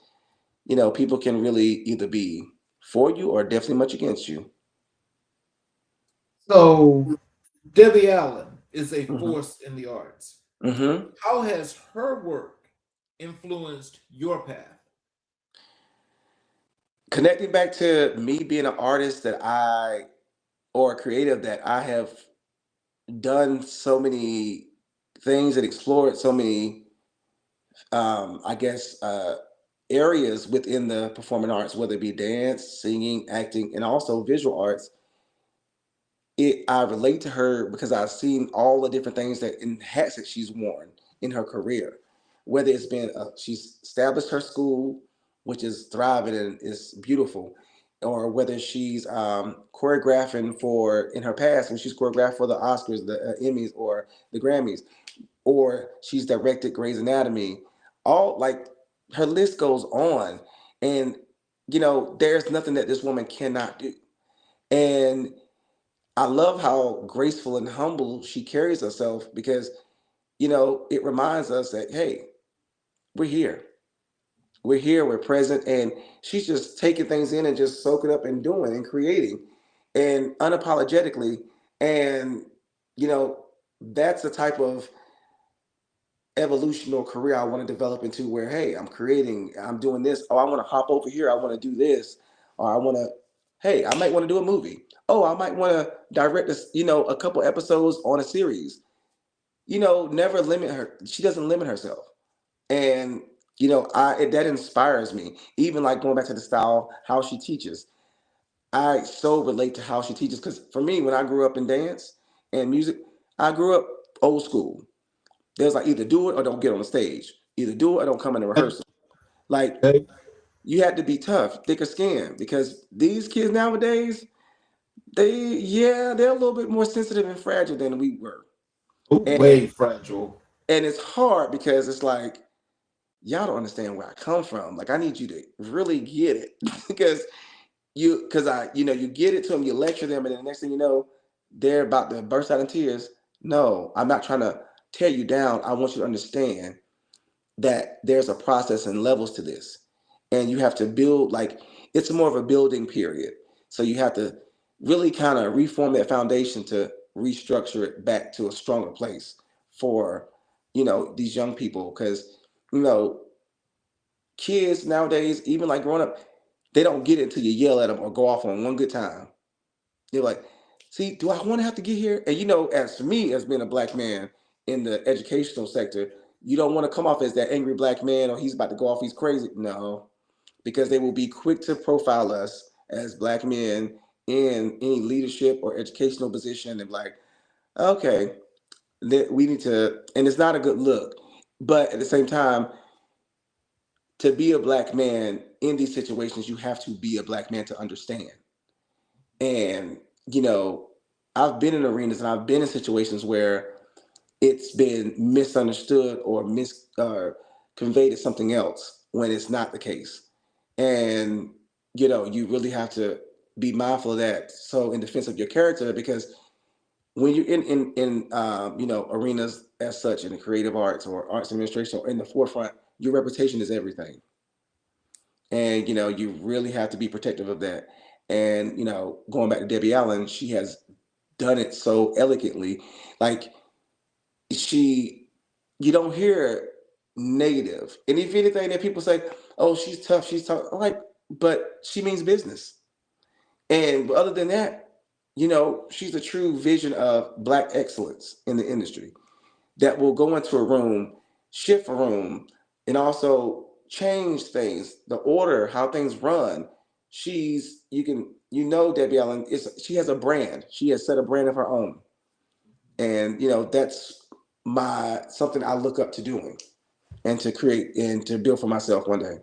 people can really either be for you or definitely much against you. So, Debbie Allen is a Hmm. force in the arts. Hmm. How has her work influenced your path? Connecting back to me being an artist or a creative, that I have done so many things and explored so many, I guess, areas within the performing arts, whether it be dance, singing, acting, and also visual arts. I relate to her because I've seen all the different things that in hats that she's worn in her career. Whether it's been she's established her school, which is thriving and is beautiful, or whether she's choreographing for in her past when she's choreographed for the Oscars, the Emmys, or the Grammys, or she's directed Grey's Anatomy. All, like, her list goes on, and there's nothing that this woman cannot do. And I love how graceful and humble she carries herself, because it reminds us that, hey, we're here. We're here, we're present. And she's just taking things in and just soaking up and doing and creating and unapologetically. And, you know, that's the type of evolutional career I want to develop into where, hey, I'm creating, I'm doing this. Oh, I want to hop over here. I want to do this. Or I want to, hey, I might want to do a movie. Oh, I might want to direct this, a couple episodes on a series. Never limit her. She doesn't limit herself. And, that inspires me. Even like going back to the style, how she teaches. I so relate to how she teaches. Because for me, when I grew up in dance and music, I grew up old school. There's like either do it or don't get on the stage. Either do it or don't come in the rehearsal. Like Okay. you had to be tough, thicker skin, because these kids nowadays, they're a little bit more sensitive and fragile than we were. Oh, way And fragile. and it's hard because it's like y'all don't understand where I come from. Like I need you to really get it because you get it to them, you lecture them, and then the next thing you know, they're about to burst out in tears. No, I'm not trying to tear you down. I want you to understand that there's a process and levels to this. And you have to build, like, it's more of a building period. So you have to really kind of reform that foundation to restructure it back to a stronger place for, these young people. Because, you know, kids nowadays, even like growing up, they don't get it until you yell at them or go off on one good time. They're like, see, do I want to have to get here? And as for me, as being a black man in the educational sector, you don't want to come off as that angry black man or he's about to go off, he's crazy. No, because they will be quick to profile us as black men in any leadership or educational position and like, okay, we need to, and it's not a good look. But at the same time, to be a black man in these situations, you have to be a black man to understand. And, you know, I've been in arenas and I've been in situations where it's been misunderstood or conveyed as something else when it's not the case. And, you really have to be mindful of that. So in defense of your character, because when you're in arenas as such in the creative arts or arts administration or in the forefront, your reputation is everything. And you really have to be protective of that. And going back to Debbie Allen, she has done it so elegantly. Like she you don't hear negative. And if anything that people say, oh, she's tough. I'm like, but she means business. And other than that, she's a true vision of black excellence in the industry that will go into a room, shift a room, and also change things, the order, how things run. Debbie Allen she has a brand. She has set a brand of her own. And that's my something I look up to doing and to create and to build for myself one day.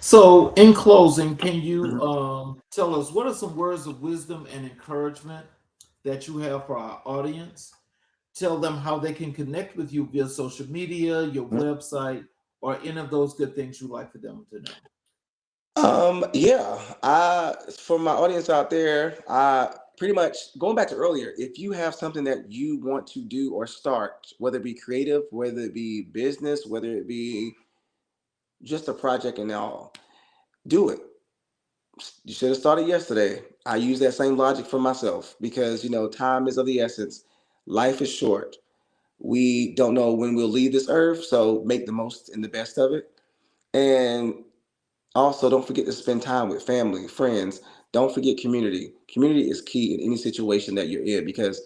So, in closing, can you tell us what are some words of wisdom and encouragement that you have for our audience? Tell them how they can connect with you via social media, your website, or any of those good things you like for them to know. Yeah, I for my audience out there, I pretty much going back to earlier, if you have something that you want to do or start, whether it be creative, whether it be business, whether it be just a project and all, do it. You should have started yesterday. I use that same logic for myself because time is of the essence. Life is short. We don't know when we'll leave this earth, so make the most and the best of it. And also, don't forget to spend time with family, friends. Don't forget community. Community is key in any situation that you're in because,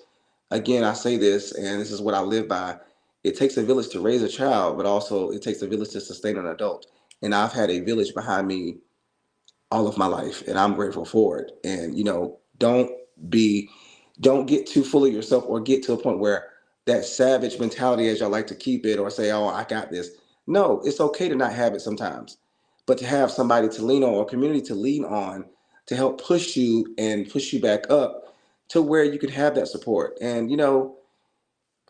again, I say this, and this is what I live by. It takes a village to raise a child, but also it takes a village to sustain an adult. And I've had a village behind me all of my life, and I'm grateful for it. And be, don't get too full of yourself or get to a point where that savage mentality, as y'all like to keep it, or say, "Oh, I got this." No, it's okay to not have it sometimes, but to have somebody to lean on or community to lean on to help push you and push you back up to where you can have that support. And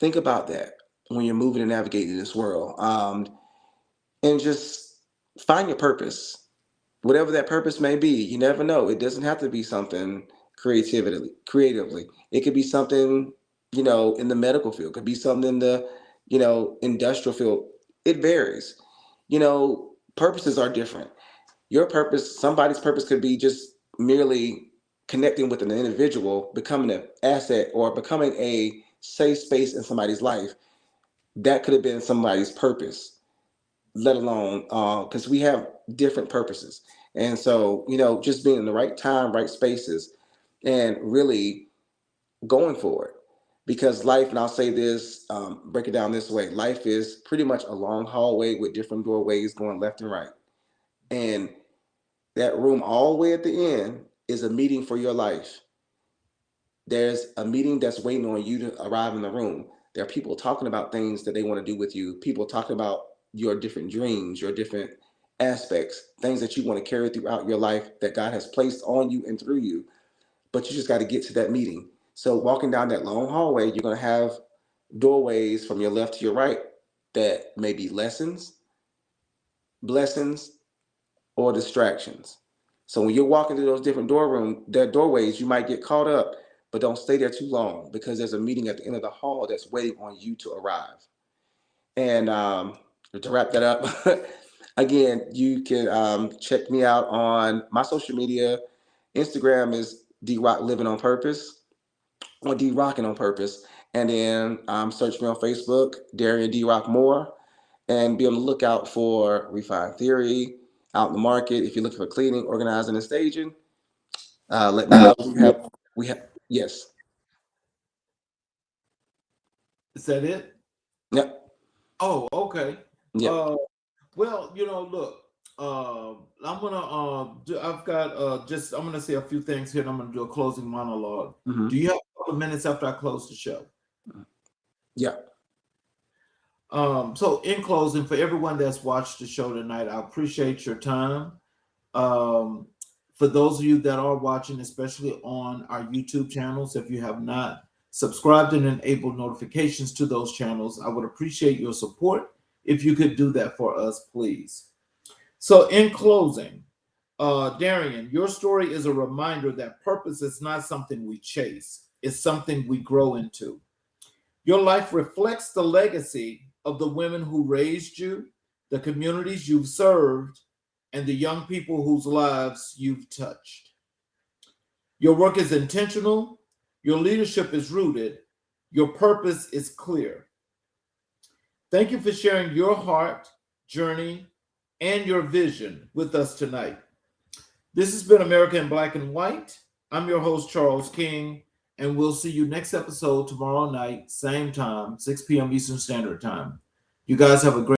think about that when you're moving and navigating this world, and just find your purpose whatever that purpose may be. You never know. It doesn't have to be something creatively. It could be something. in the medical field, could be something in the, industrial field. It varies. Purposes are different. Your purpose, somebody's purpose could be just merely connecting with an individual, becoming an asset, or becoming a safe space in somebody's life. That could have been somebody's purpose, let alone because we have different purposes. And so, just being in the right time, right spaces, and really going for it. Because life, and I'll say this, break it down this way: life is pretty much a long hallway with different doorways going left and right. And that room all the way at the end is a meeting for your life. There's a meeting that's waiting on you to arrive in the room. There are people talking about things that they want to do with you, people talking about your different dreams, your different aspects, things that you want to carry throughout your life that God has placed on you and through you. But you just got to get to that meeting. So walking down that long hallway, you're going to have doorways from your left to your right that may be lessons, blessings, or distractions. So when you're walking through those different doorways, you might get caught up, but don't stay there too long, because there's a meeting at the end of the hall that's waiting on you to arrive. And to wrap that up, again, you can check me out on my social media. Instagram is D Rock Living on Purpose, or D Rocking on Purpose. And then search me on Facebook, Darian D Rock Moore, and be on the lookout for Refined Theory out in the market. If you're looking for cleaning, organizing, and staging, let me know. We have yes. Is that it? Yep. Oh, okay. Yep. Well, look, I'm gonna I'm gonna say a few things here, and I'm gonna do a closing monologue. Mm-hmm. Do you have a couple of minutes after I close the show? Yeah. So in closing, for everyone that's watched the show tonight, I appreciate your time. For those of you that are watching, especially on our YouTube channels, if you have not subscribed and enabled notifications to those channels, I would appreciate your support. If you could do that for us, please. So in closing, Darian, your story is a reminder that purpose is not something we chase. It's something we grow into. Your life reflects the legacy of the women who raised you, the communities you've served, and the young people whose lives you've touched. Your work is intentional, your leadership is rooted, your purpose is clear. Thank you for sharing your heart, journey, and your vision with us tonight. This has been America in Black and White. I'm your host, Charles King, and we'll see you next episode tomorrow night, same time, 6 p.m. Eastern Standard Time. You guys have a great